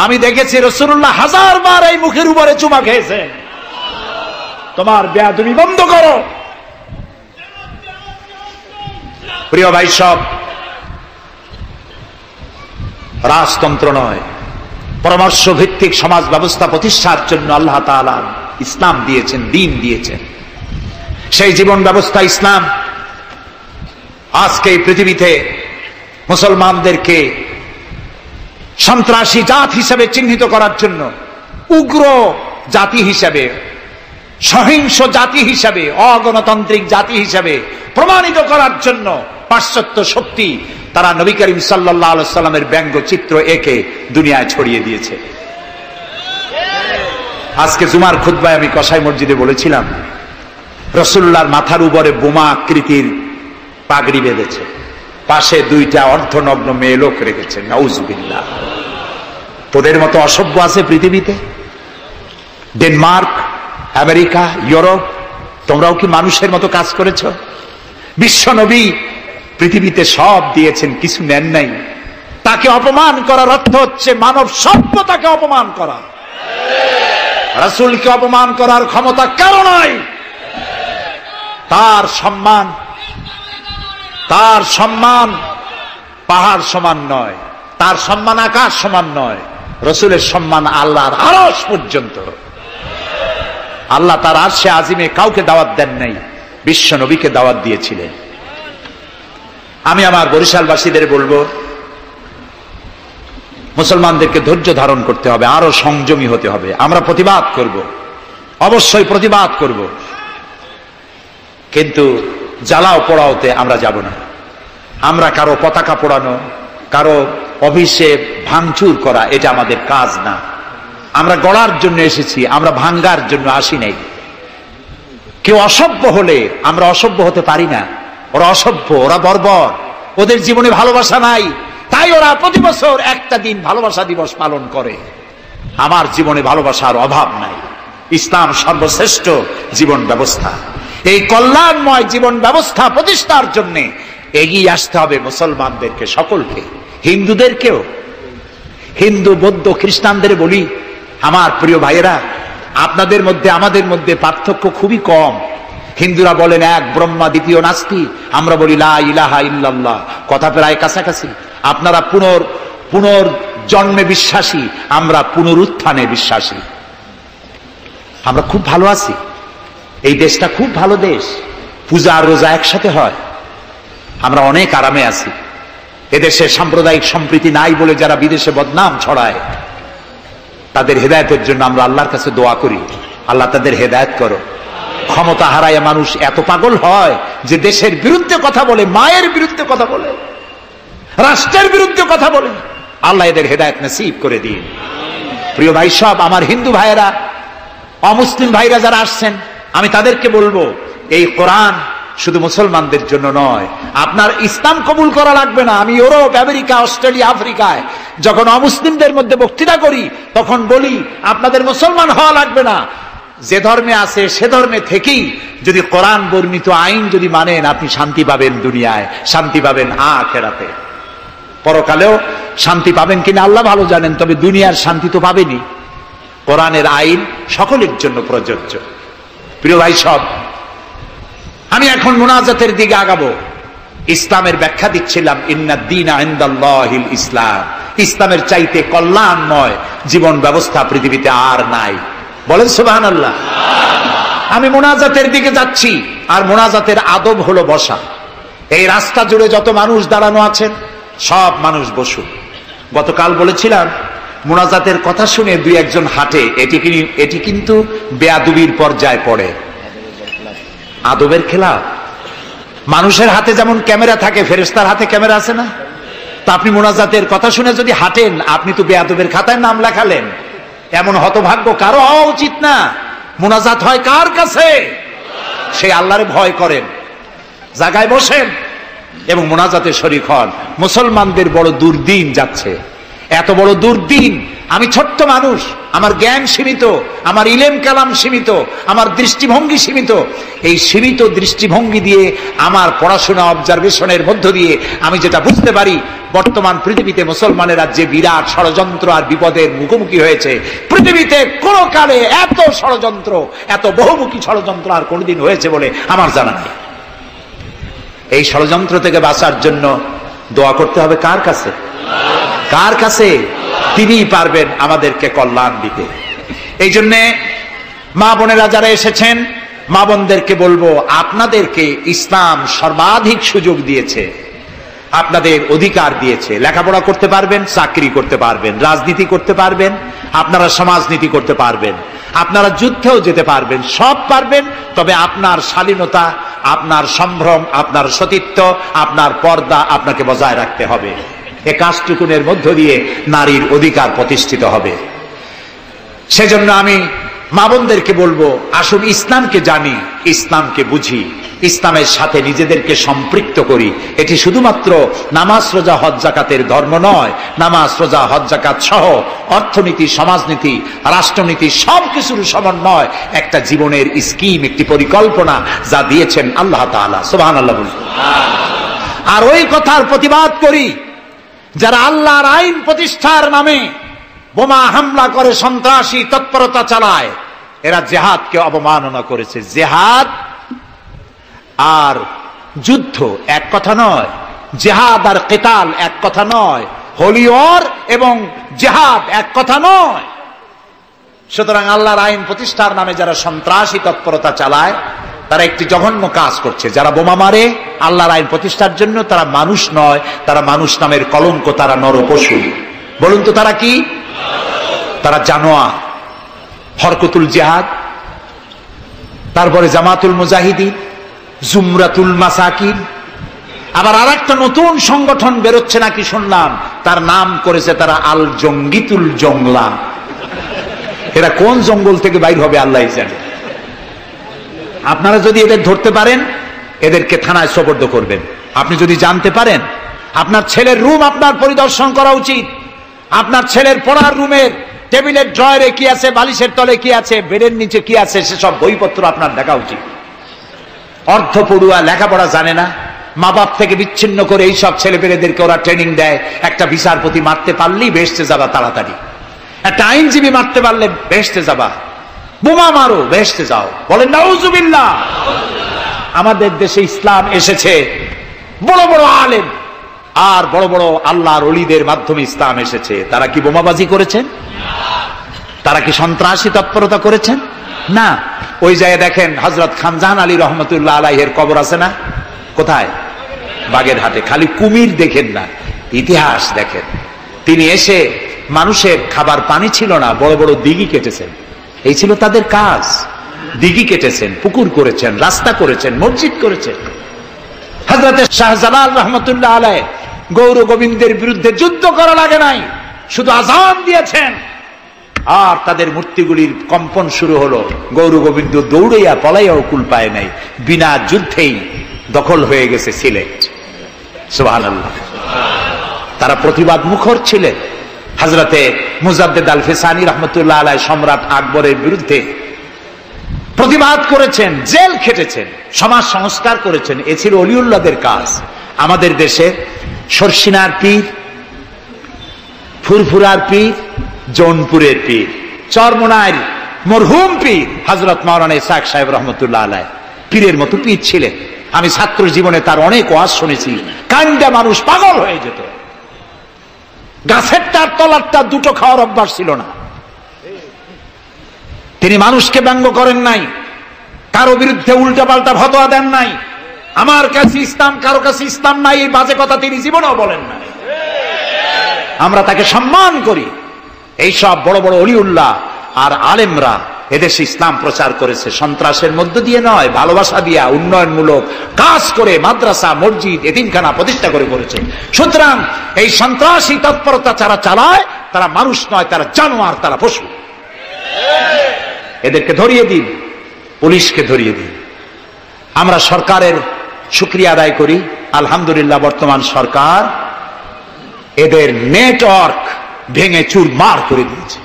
আমি দেখেছি রাসূলুল্লাহ 1000 বার এই মুখের উপরে চুমা খেয়েছেন। তোমার বেয়াদবি বন্ধ করো। প্রিয় ভাই সব, রাজতন্ত্র নয়, পরামর্শ ভিত্তিক সমাজ ব্যবস্থা প্রতিষ্ঠার জন্য আল্লাহ তাআলা ইসলাম দিয়েছেন, দ্বীন দিয়েছেন। সেই জীবন ব্যবস্থা ইসলাম আজকে এই পৃথিবীতে মুসলমানদেরকে সন্ত্রাসী জাত হিসেবে চিহ্নিত করার জন্য, উগ্র জাতি হিসেবে, সহিংস জাতি হিসেবে, অগণতান্ত্রিক জাতি হিসেবে প্রমাণিত করার জন্য পাশ্চাত্য শক্তি তারা নবী করিম সাল্লাল্লাহু আলাইহি ওয়াসাল্লামের ব্যঙ্গচিত্র এঁকে দুনিয়ায় ছড়িয়ে দিয়েছে। আজকে জুমার খুতবায় আমি কসাই মসজিদে বলেছিলাম, রাসূলুল্লাহর মাথার উপরে বোমা আকৃতির পাগড়ি বেঁধেছে, পাশে 2টা অর্ধনগ্ন মেয়ে লোক রেখেছে। নাউজুবিল্লাহ। তোদের মতো অসভ্য আছে পৃথিবীতে? ডেনমার্ক, আমেরিকা, ইউরোপ, তোমরাও কি মানুষের মতো কাজ করেছ? বিশ্ব নবী পৃথিবীতে সব দিয়েছেন, কিছু নেন নাই। তাকে অপমান করার অর্থ হচ্ছে মানব সভ্যতাকে অপমান করা। রাসূলকে অপমান করার ক্ষমতা কারো নাই। তার সম্মান পাহাড় সমান নয়, তার সম্মান আকাশ সমান নয়। রাসূলের সম্মান আল্লাহর আরশ পর্যন্ত। আল্লাহ তার আরশে আজিমে কাউকে দাওয়াত দেন নাই, বিশ্ব নবীকে দাওয়াত দিয়েছিলেন। আমি আমার বরিশালবাসীদের বলবো, মুসলমানদেরকে ধৈর্য ধারণ করতে হবে, আরো সংযমী হতে হবে। আমরা প্রতিবাদ করব, অবশ্যই প্রতিবাদ করব, কিন্তু জ্বালাও পোড়াওতে আমরা যাব না। আমরা কারো পতাকা পোড়ানো, কারো অফিসে ভাঙচুর করা, এটা আমাদের কাজ না। আমরা গড়ার জন্য এসেছি, আমরা ভাঙ্গার জন্য আসি নাই। কেউ অসভ্য হলে আমরা অসভ্য হতে পারি না। ওরা অসভ্য, ওরা বর্বর, ওদের জীবনে ভালোবাসা নাই, তাই ওরা প্রতি বছর একটা দিন ভালোবাসা দিবস পালন করে। আমার জীবনে ভালোবাসার অভাব নাই। ইসলাম সর্বশ্রেষ্ঠ জীবন ব্যবস্থা। এই কল্যাণময় জীবন ব্যবস্থা প্রতিষ্ঠার জন্য এগিয়ে আসতে হবে মুসলমানদেরকে, সকলকে, হিন্দুদেরকেও। হিন্দু, বৌদ্ধ, খ্রিস্টানদের বলি, আমার প্রিয় ভাইয়েরা, আপনাদের মধ্যে আমাদের মধ্যে পার্থক্য খুবই কম। হিন্দুরা বলেন এক ব্রহ্মা, দ্বিতীয় নাস্তি, আমরা বলি লা ইলাহা ইল্লাল্লাহ, কথা প্রায় কাছাকাছি। আপনারা পুনর্জন্মে বিশ্বাসী, আমরা পুনরুত্থানে বিশ্বাসী। আমরা খুব ভালো আছি, এই দেশটা খুব ভালো দেশ, পূজা আর রোজা একসাথে হয়, আমরা অনেক আরামে আছি। এদেশে সাম্প্রদায়িক সম্প্রীতি নাই বলে যারা বিদেশে বদনাম ছড়ায়, তাদের হেদায়েতের জন্য আমরা আল্লাহর কাছে দোয়া করি, আল্লাহ তাদের হেদায়েত করো। ক্ষমতা হারায় মানুষ এত পাগল হয় যে দেশের বিরুদ্ধে কথা বলে, মায়ের বিরুদ্ধে কথা বলে, রাষ্ট্রের বিরুদ্ধে কথা বলে। আল্লাহ এদের হেদায়েত নসিব করে দিন। প্রিয় ভাই সব, আমার হিন্দু ভাইয়েরা, অমুসলিম ভাইরা যারা আসছেন, আমি তাদেরকে বলবো, এই কোরআন শুধু মুসলমানদের জন্য নয়। আপনার ইসলাম কবুল করা লাগবে না। আমি ইউরোপ, আমেরিকা, অস্ট্রেলিয়া, আফ্রিকায় যখন অমুসলিমদের মধ্যে বক্তৃতা করি, তখন বলি আপনাদের মুসলমান হওয়া লাগবে না, যে ধর্মে আছে সে ধর্মে থেকেই যদি কোরআন বর্ণিত আইন যদি মানেন, আপনি শান্তি পাবেন, দুনিয়ায় শান্তি পাবেন, আখিরাতে পরকালেও শান্তি পাবেন কিনা আল্লাহ ভালো জানেন, তবে দুনিয়ার শান্তি তো পাবেনই। কোরআনের আইন সকলের জন্য প্রযোজ্য। প্রিয় ভাই সব, আমি এখন মুনাজাতের দিকে আগাবো। ইসলামের ব্যাখ্যা দিচ্ছিলাম, ইন্নাদ দীনা ইনদাল্লাহিল ইসলাম, ইসলামের চাইতে কল্যাণময় জীবন ব্যবস্থা পৃথিবীতে আর নাই। বলেন সুবহানাল্লাহ। আমি মুনাজাতের দিকে যাচ্ছি, আর মুনাজাতের আদব হলো বসা। এই রাস্তা জুড়ে যত মানুষ দাঁড়ানো আছেন, সব মানুষ বসুন। গতকাল বলেছিলাম, মুনাজাতের কথা শুনে দুই একজন হাঁটে, এটি কিন্তু বেয়াদবির পর্যায়ে পড়ে। আদবের খেলা। মানুষের হাতে যেমন ক্যামেরা থাকে, ফেরেশতার হাতে ক্যামেরা আছে না? তা আপনি মুনাজাতের কথা শুনে যদি হাঁটেন, আপনি তো বেয়াদবের খাতায় নাম লেখালেন। এমন হতভাগ্য কারো হওয়া উচিত না। মুনাজাত হয় কার কাছে? সেই আল্লাহরে ভয় করেন, জায়গায় বসেন এবং মুনাজাতে শরীক হন। মুসলমানদের বড় দুর্দিন যাচ্ছে, এত বড় দুর্দিন। আমি ছোট্ট মানুষ, আমার জ্ঞান সীমিত, আমার ইলেম কালাম সীমিত, আমার দৃষ্টিভঙ্গি সীমিত। এই সীমিত দৃষ্টিভঙ্গি দিয়ে, আমার পড়াশোনা অবজারভেশনের মধ্য দিয়ে আমি যেটা বুঝতে পারি, বর্তমান পৃথিবীতে মুসলমানেরা যে বিরাট ষড়যন্ত্র আর বিপদের মুখোমুখি হয়েছে, পৃথিবীতে কোনো কালে এত ষড়যন্ত্র, এত বহুমুখী ষড়যন্ত্র আর কোনোদিন হয়েছে বলে আমার জানা নেই। এই ষড়যন্ত্র থেকে বাঁচার জন্য দোয়া করতে হবে কার কাছে? কার কাছে? তিনিই পারবেন আমাদেরকে কল্যাণ দিতে। এই জন্যে মা বোনেরা যারা এসেছেন, মা বোনদেরকে বলবো, আপনাদেরকে ইসলাম সর্বাধিক সুযোগ দিয়েছে, আপনাদের অধিকার দিয়েছে। লেখাপড়া করতে পারবেন, চাকরি করতে পারবেন, রাজনীতি করতে পারবেন, আপনারা সমাজনীতি করতে পারবেন, আপনারা যুদ্ধেও যেতে পারবেন, সব পারবেন। তবে আপনার শালীনতা, আপনার সম্ভ্রম, আপনার সতীত্ব, আপনার পর্দা আপনাকে বজায় রাখতে হবে। এ কাজটুকুনের মধ্য দিয়ে নারীর অধিকার প্রতিষ্ঠিত হবে। সেজন্য আমি মা বোনদেরকে বলবো, আসুন ইসলামকে জানি, ইসলামকে বুঝি, ইসলামের সাথে নিজেদেরকে সম্পৃক্ত করি। এটি শুধুমাত্র নামাজ, রোজা, হজ, যাকাতের ধর্ম নয়। নামাজ, রোজা, হজ, যাকাত সহ অর্থনীতি, সমাজনীতি, রাষ্ট্রনীতি সবকিছুর সমন্বয় একটা জীবনের স্কিম, একটি পরিকল্পনা যা দিয়েছেন আল্লাহ তাআলা। সুবহানাল্লাহ। আর ওই কথার প্রতিবাদ করি যারা আল্লাহর আইন প্রতিষ্ঠার নামে বোমা হামলা করে, সন্ত্রাসী তৎপরতা চালায়। এরা জিহাদকে অবমাননা করেছে। জিহাদ আর যুদ্ধ এক কথা নয়, জিহাদ আর কিতাল এক কথা নয়, হোলি ওয়ার এবং জিহাদ এক কথা নয়। সুতরাং আল্লাহর আইন প্রতিষ্ঠার নামে যারা সন্ত্রাসী তৎপরতা চালায়, তারা একটি জঘন্য কাজ করছে। যারা বোমা মারে আল্লাহর আইন প্রতিষ্ঠার জন্য, তারা মানুষ নয়, তারা মানুষ নামের কলঙ্ক, তারা নরপশু। বলুন তো তারা কি? তারা জানোয়ার। হরকতুল জিহাদ, তারপরে জামাতুল মুজাহিদিন, জুমরাতুল মাসাকিন, আবার আর একটা নতুন সংগঠন বেরোচ্ছে নাকি শুনলাম, তার নাম করেছে তারা আল জঙ্গিতুল জংলা। এরা কোন জঙ্গল থেকে বাইর হবে আল্লাহই জানে। আপনারা যদি এদের ধরতে পারেন, এদেরকে থানায় সোপর্দ করবেন। আপনি যদি জানতে পারেন, আপনার ছেলের রুম আপনার পরিদর্শন করা উচিত। আপনার ছেলের পড়ার রুমের টেবিলের ড্রয়ারে কি আছে, বালিশের তলে কি আছে, বেডের নিচে কি আছে, সেসব বইপত্র আপনার দেখা উচিত। অর্ধ পড়ুয়া, লেখাপড়া জানে না, মা বাপ থেকে বিচ্ছিন্ন করে এইসব ছেলেপেলেদেরকে ওরা ট্রেনিং দেয়। একটা বিচারপতি মারতে পারলেই ভেসতে যাবা তাড়াতাড়ি। একটা আইনজীবী মারতে পারলে বেহেশতে যাবা, বোমা মারো বেহেশতে যাও, বলেন নাউজুবিল্লাহ। আমাদের দেশে ইসলাম এসেছে বড় বড় আলেম আর বড় বড় আল্লাহর ওলিদের মাধ্যমে ইসলাম এসেছে। তারা কি বোমাবাজি করেছেন? তারা কি সন্ত্রাসী তৎপরতা করেছেন? না। ওই জায়গায় দেখেন হযরত খানজাহান আলী রহমতুল্লাহ আলাইহির কবর আছে না? কোথায়? বাগেরহাটে। খালি কুমির দেখেন না, ইতিহাস দেখেন। তিনি এসে মানুষের খাবার পানি ছিল না, বড় বড় দিঘি কেটেছেন। এই ছিল তাদের কাজ। দিঘি কেটেছেন, পুকুর করেছেন, রাস্তা করেছেন, মসজিদ করেছেন। হযরত শাহজালাল রহমতুল্লাহ আলাইহি গৌর গোবিন্দের বিরুদ্ধে যুদ্ধ করা লাগে নাই, শুধু আযান দিয়েছেন আর তাদের মূর্তিগুলির কম্পন শুরু হলো। গৌর গোবিন্দ দৌড়াইয়া পলাইয়াও কুল পায় নাই, বিনা যুদ্ধেই দখল হয়ে গেছে সিলেট। সুবহানাল্লাহ। তারা প্রতিবাদ মুখর ছিলেন। হযরতে মুজাদ্দেদ আল ফিসানি রহমতুল্লাহ আলাইহি সম্রাট আকবরের বিরুদ্ধে প্রতিবাদ করেছেন, জেল খেটেছেন, সমাজ সংস্কার করেছেন। এ ছিল অলিউল্লাহদের কাজ। আমাদের দেশে শর্ষিনার পীর, ফুরফুরার পীর, জৌনপুরের পীর, চরমোনাইর মরহুম পীর হযরত মাওলানা ইসহাক সাহেব রহমতুল্লাহ আলাইহি পীরের মতো পীর ছিলেন। আমি ছাত্র জীবনে তার অনেক ওয়াজ শুনেছি। কান্দা মানুষ পাগল হয়ে যেত। গাছের তার তলারটা দুটো খাওয়ার অভ্যাস ছিল না। তিনি মানুষকে ব্যঙ্গ করেন নাই, কারো বিরুদ্ধে উল্টাপাল্টা ফতোয়া দেন নাই। আমার কাছে ইসলাম, কারো কাছে ইসলাম নাই, এই বাজে কথা তিনি জীবনেও বলেন নাই। আমরা তাকে সম্মান করি। এই সব বড় বড় অলিউল্লাহ আর আলেমরা এদেশে ইসলাম প্রচার করেছে, সন্ত্রাসের মধ্য দিয়ে নয়, ভালোবাসা দিয়া উন্নয়নমূলক কাজ করে মাদ্রাসা, মসজিদ, এতিমখানা প্রতিষ্ঠা করে করেছে। সুতরাং এই সন্ত্রাসী তৎপরতা যারা চালায় তারা মানুষ নয়, তারা জানোয়ার, তারা পশু। এদেরকে ধরিয়ে দিন, পুলিশকে ধরিয়ে দিন। আমরা সরকারের শুকরিয়া আদায় করি। আলহামদুলিল্লাহ বর্তমান সরকার এদের নেটওয়ার্ক ভেঙে চুরমার করে দিয়েছে।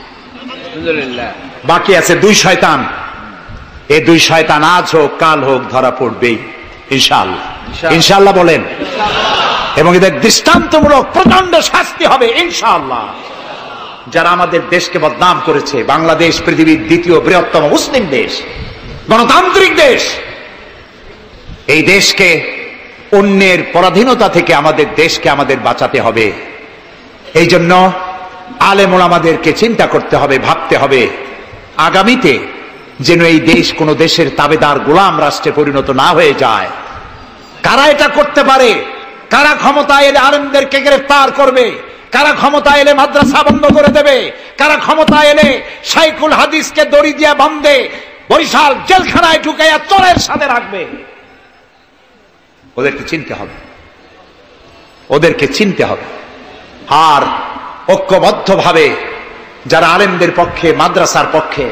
বাকি আছে দুই শয়তান। এই দুই শয়তান আজ হোক কাল হোক ধরা পড়বেই ইনশাআল্লাহ। ইনশাআল্লাহ বলেন। এবং এদের দৃষ্টান্তমূলক প্রচন্ড শাস্তি হবে ইনশাআল্লাহ। যারা আমাদের দেশকে বদনাম করেছে, বাংলাদেশ পৃথিবীর দ্বিতীয় বৃহত্তম মুসলিম দেশ, গণতান্ত্রিক দেশ, এই দেশকে অন্যের পরাধীনতা থেকে আমাদের দেশকে আমাদের বাঁচাতে হবে। এই জন্য আলেম ওলামাদেরকে চিন্তা করতে হবে, ভাবতে হবে আগামীতে যেন এই দেশ কোন দেশের তাবেদার গোলাম রাষ্ট্রে পরিণত না হয়ে যায়। কারা এটা করতে পারে? কারা ক্ষমতা এলে আলেমদেরকে গ্রেফতার করবে? কারা ক্ষমতা এলে মাদ্রাসা বন্ধ করে দেবে? কারা ক্ষমতা এলে শাইখুল হাদিসকে দড়ি দিয়া বাঁধে বরিশাল জেলখানায় ঢুকাইয়া চোরের সাথে রাখবে? ওদেরকে চিনতে হবে, ওদেরকে চিনতে হবে। আর ঐক্যবদ্ধভাবে যারা আলেমদের পক্ষে, মাদ্রাসার পক্ষে,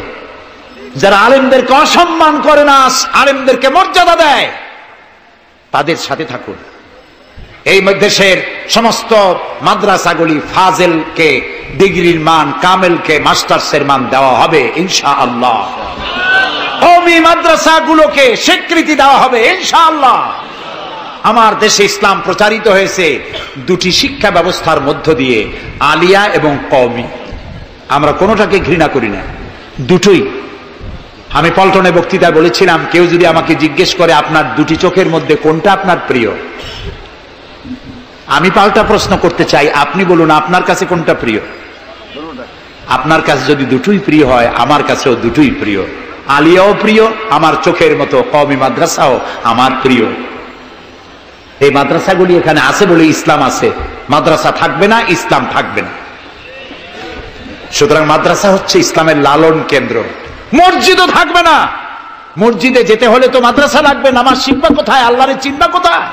যারা আলেমদেরকে অসম্মান করে না, আলেমদেরকে মর্যাদা দেয়, তাদের সাথে থাকুন। এই দেশের সমস্ত মাদ্রাসাগুলি ফাজেলকে ডিগ্রির মান, কামেলকে মাস্টার্সের মান দেওয়া হবে ইনশাআল্লাহ। কওমি মাদ্রাসাগুলোকে স্বীকৃতি দেওয়া হবে ইনশাআল্লাহ। আমার দেশে ইসলাম প্রচারিত হয়েছে দুটি শিক্ষা ব্যবস্থার মধ্য দিয়ে, আলিয়া এবং কওমি। আমরা কোনোটাকে ঘৃণা করি না, দুটোই। আমি পল্টনে বক্তৃতায় বলেছিলাম, কেউ যদি আমাকে জিজ্ঞেস করে আপনার দুটি চোখের মধ্যে কোনটা আপনার প্রিয়, আমি পাল্টা প্রশ্ন করতে চাই, আপনি বলুন আপনার কাছে কোনটা প্রিয়? আপনার কাছে যদি দুটোই প্রিয় হয়, আমার কাছেও দুটোই প্রিয়। আলিয়াও প্রিয় আমার চোখের মতো, কওমি মাদ্রাসাও আমার প্রিয়। এই মাদ্রাসাগুলি এখানে আছে বলে ইসলাম আছে, মাদ্রাসা থাকবে না, ইসলাম থাকবে না। সুতরাং মাদ্রাসা হচ্ছে ইসলামের লালন কেন্দ্র। মসজিদও থাকবে না। মসজিদে যেতে হলে তো মাদ্রাসা লাগবে, নামাজ শিখবা কোথায়, আল্লাহরে চিনবা কোথায়?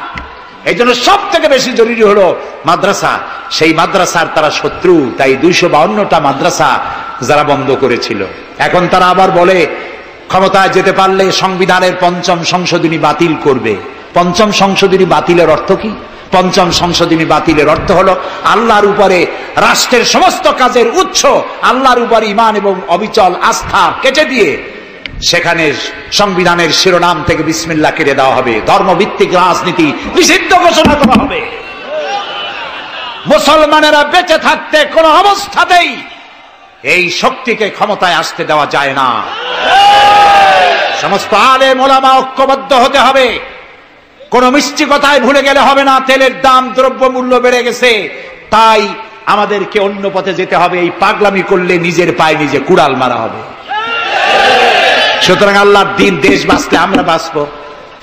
এই জন্য সব থেকে বেশি জরুরি হলো মাদ্রাসা। সেই মাদ্রাসার তারা শত্রু, তাই 252টা মাদ্রাসা যারা বন্ধ করেছিল, এখন তারা আবার বলে ক্ষমতায় যেতে পারলে সংবিধানের 5ম সংশোধনী বাতিল করবে। 5ম সংশোধনী বাতিলের অর্থ কি? 5ম সংশোধনী বাতিলের অর্থ হলো আল্লাহর উপরে রাষ্ট্রের সমস্ত কাজের উৎস আল্লাহর উপর ঈমান এবং অবিচল আস্থা কেটে দিয়ে সেখানে সংবিধানের শিরোনাম থেকে বিসমিল্লাহ কেটে দেওয়া হবে। ধর্মভিত্তিক রাজনীতি নিষিদ্ধ ঘোষণা করা হবে। মুসলমানেরা বেঁচে থাকতে কোন অবস্থাতেই এই শক্তিকে ক্ষমতায় আসতে দেওয়া যায় না। সমস্ত আলেম ওলামা ঐক্যবদ্ধ হতে হবে। কোন মিষ্টি কথায় ভুলে গেলে হবে না। তেলের দাম, দ্রব্য মূল্য বেড়ে গেছে, তাই আমাদেরকে অন্য পথে যেতে হবে। এই পাগলামি করলে নিজের পায়ে নিজে কুড়াল মারা হবে। সুতরাং আল্লাহর দিন, দেশ বাঁচলে আমরা বাঁচবো,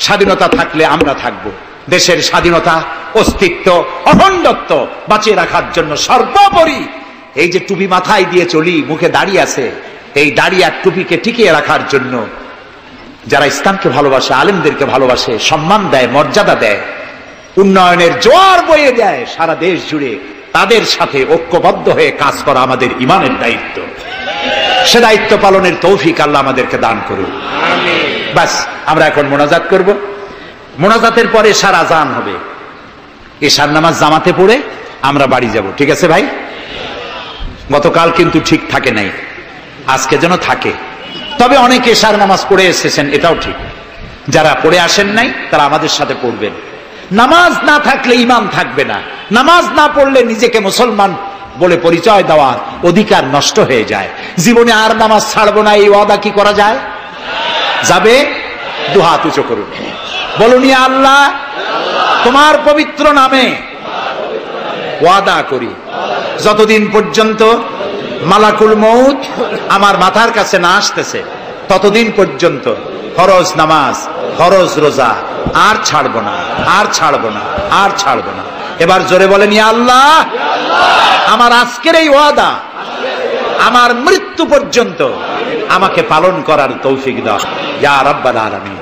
স্বাধীনতা থাকলে আমরা থাকবো। দেশের স্বাধীনতা, অস্তিত্ব, অখণ্ডত্ব বাঁচিয়ে রাখার জন্য সর্বোপরি এই যে টুপি মাথায় দিয়ে চলি, মুখে দাড়ি আছে, এই দাড়ি আর টুপিকে টিকিয়ে রাখার জন্য যারা ইসলামকে ভালোবাসে, আলেমদেরকে ভালোবাসে, সম্মান দেয়, মর্যাদা দেয়, উন্নয়নের জোয়ার বয়ে দেয় সারা দেশ জুড়ে, তাদের সাথে ঐক্যবদ্ধ হয়ে কাজ করা আমাদের ঈমানের দায়িত্ব। সে দায়িত্ব পালনের তৌফিক আল্লাহ আমাদেরকে দান করুন। বাস, আমরা এখন মোনাজাত করব। মোনাজাতের পরে এশার আজান হবে। এশার নামাজ জামাতে পড়ে আমরা বাড়ি যাব। ঠিক আছে ভাই? গতকাল কিন্তু ঠিক থাকে নাই, আজকে যেন থাকে। তবে অনেকে এশার নামাজ পড়ে এসেছেন, এটাও ঠিক। যারা পড়ে আসেন নাই তারা আমাদের সাথে পড়বেন। নামাজ না থাকলে ঈমান থাকবে না। নামাজ না পড়লে নিজেকে মুসলমান বলে পরিচয় দেওয়ার অধিকার নষ্ট হয়ে যায়। জীবনে আর নামাজ ছাড়বো না, এই ওয়াদা কি করা যায়? যাবে? দুহাত উঁচু করুন, বলুন, ইয়া আল্লাহ, তোমার পবিত্র নামে ওয়াদা করি, যতদিন পর্যন্ত মালাকুল মউত আমার মাথার কাছে না আসতেছে ততদিন পর্যন্ত ফরজ নামাজ, ফরজ রোজা আর ছাড়বো না, আর ছাড়বো না, আর ছাড়বো না। এবার জোরে বলেন, ইয়া আল্লাহ, আমার আজকের এই ওয়াদা আমার মৃত্যু পর্যন্ত আমাকে পালন করার তৌফিক দাও ইয়া রাব্বাল আলামিন।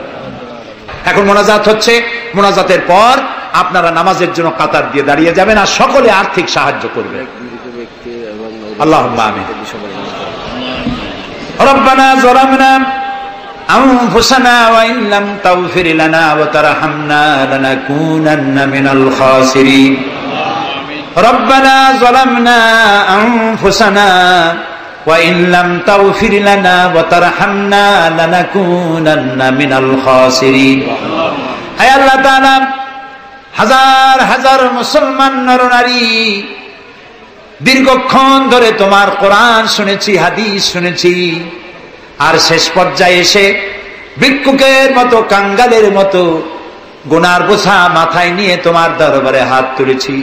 এখন মোনাজাত হচ্ছে। মোনাজাতের পর আপনারা নামাজের জন্য কাতার দিয়ে দাঁড়িয়ে যাবেন আর সকলে আর্থিক সাহায্য করবেন। আল্লাহুম্মা আমিন। রব্বানা যালামনা আনফুসানা ওয়া ইন লাম তাগফির লানা ওয়া তারহামনা লানাকুনান্না মিনাল খাসিরিন। রব্বানা যালামনা আনফুসানা ওয়া ইন লাম তাগফির লানা ওয়া তারহামনা লানাকুনান্না মিনাল খাসিরিন। হে আল্লাহ তাআলা, হাজার হাজার মুসলমান নরনারী দীর্ঘক্ষণ ধরে তোমার কোরআন শুনেছি, হাদিস শুনেছি, আর শেষ পর্যায়ে এসে ভিক্ষুকের মতো, কাঙ্গালের মতো গুনার বোঝা মাথায় নিয়ে তোমার দরবারে হাত তুলেছি।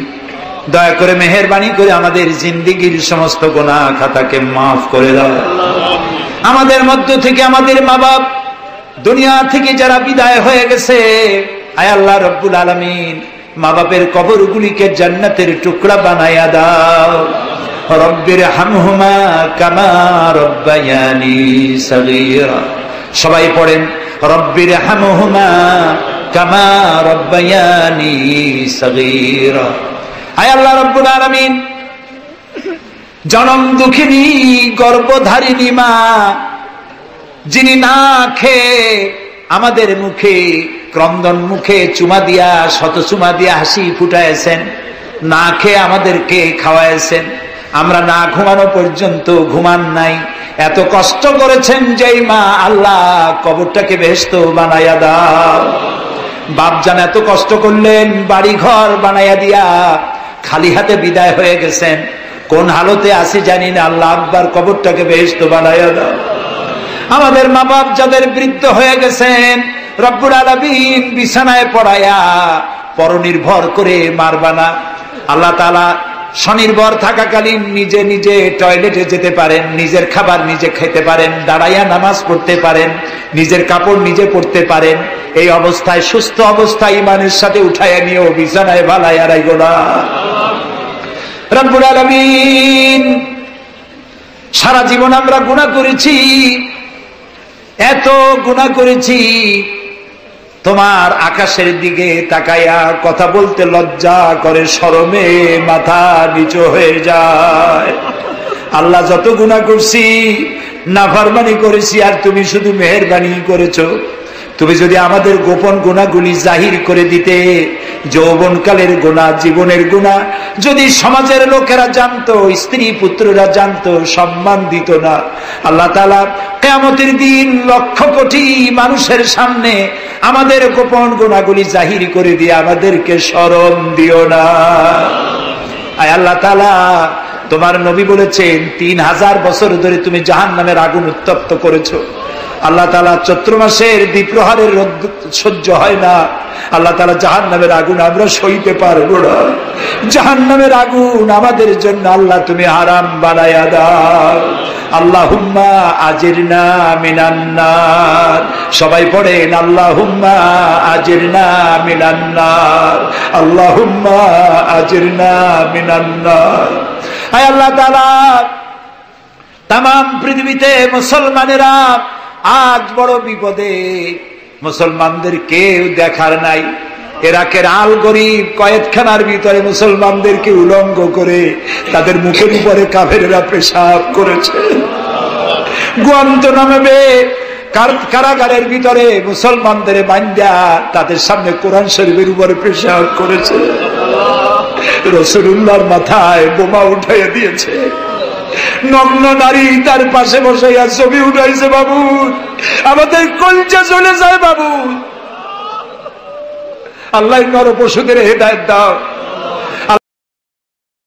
দয়া করে মেহেরবানি করে আমাদের জিন্দেগীর সমস্ত গুনাহ খাতাকে মাফ করে দাও। আমাদের মধ্য থেকে আমাদের মা বাপ দুনিয়া থেকে যারা বিদায় হয়ে গেছে, আয় আল্লাহ রব্বুল আলামিন, মা বাপের কবরগুলিকে জান্নাতের টুকরা বানায়া দাও। রব্বির হামহুমা কামা রব্বায়ানি সগীরা। সবাই পড়েন, রব্বির হামহুমা কামা রব্বায়ানি সগীরা। আয় আল্লাহ রব্বুল আলামিন, জনম দুঃখিনী গর্ভধারিণী মা, যিনি না খেয়ে আমাদের মুখে, ক্রন্দন মুখে চুমা দিয়া, শত চুমা দিয়া হাসি ফুটাইছেন, না খেয়ে আমাদেরকে খাওয়াইছেন, আমরা না ঘুমানো পর্যন্ত ঘুমান নাই, এত কষ্ট করেছেন যেই মা, আল্লাহ কবরটাকে বেহেশত বানাইয়া দাও। বাপজান এত কষ্ট করলেন, বাড়ি ঘর বানাইয়া দিয়া খালি হাতে বিদায় হয়ে গেছেন, কোন হালতে আসি জানি না, আল্লাহ আব্বার কবরটাকে বেহেশত বানাইয়া দাও। আমাদের মা বাপ যাদের বৃদ্ধ হয়ে গেছেন, রব্বুল আলামিন বিছানায় পড়ায়া পরনির্ভর করে মারবা না। আল্লাহ তাআলা স্বনির্ভর থাকাকালীন নিজে নিজে টয়লেটে যেতে পারেন, নিজের খাবার নিজে খেতে পারেন, দাঁড়াইয়া নামাজ পড়তে পারেন, নিজের কাপড় নিজে পরতে পারেন। এই অবস্থায়, সুস্থ অবস্থায় ঈমানের সাথে উঠাইয়া নিয়েও বিছানায় ভালাইয়া রাইগো না। রব্বুল আলামিন, সারা জীবন আমরা গুনাহ করেছি, এত গুনাহ করেছি, তোমার আকাশের দিকে তাকাইয়া কথা বলতে লজ্জা করে, শরমে মাথা নিচু হয়ে যায়। আল্লাহ, যত গুনাহ করছি, নাফরমানি করেছি, আর তুমি শুধু মেহেরবানি করেছো। তুমি যদি আমাদের গোপন গুনাহগুলি জাহির করে দিতে, যৌবনকালের গুনাহ, জীবনের গুনাহ যদি সমাজের লোকেরা জানতো, স্ত্রী পুত্ররা জানতো, সম্মান দিত না। আল্লাহ তাআলা কিয়ামতের দিন লক্ষ কোটি মানুষের সামনে আমাদের গোপন গুনাহগুলি জাহির করে দিয়ে আমাদেরকে শরম দিও না। আয় আল্লাহ তাআলা, তোমার নবী বলেছেন 3000 বছর ধরে তুমি জাহান্নামের আগুন উত্তপ্ত করেছো। আল্লাহ তাআলা চৈত্র মাসের দ্বিপ্রহরের রোদ সহ্য হয় না, আল্লাহ তাআলা জাহান্নামের আগুন আমরা সইতে পারবো না। জাহান্নামের আগুন আমাদের জন্য আল্লাহ তুমি হারাম বানায়া দাও। আল্লাহুম্মা আজিরনা মিনান নার। সবাই পড়েন আল্লাহুম্মা আজিরনা মিনান নার, আল্লাহুম্মা আজিরনা মিনান নার। আয় আল্লাহ তাআলা, তামাম পৃথিবীতে মুসলমানেরা আজ বড় বিপদে। মুসলমানদের কেউ দেখার নাই। ইরাকের আল গরিব কয়েদখানার ভিতরে মুসলমানদেরকে উলঙ্গ করে তাদের মুখের উপরে কাফেররা পেশাব করেছে। গুয়ান্তানামো কারাগারের ভিতরে মুসলমানদের বান্দা তাদের সামনে কোরআন শরীফের উপরে পেশাব করেছে। রাসূলুল্লাহর মাথায় বোমা উঠাইয়া দিয়েছে। নগ্ন নারী তার পাশে বসে ছবি উঠাইছে। বাবু, আমাদের কলজা চলে যায় বাবু। আল্লাহ নর পশুদের হেদায়েত দাও।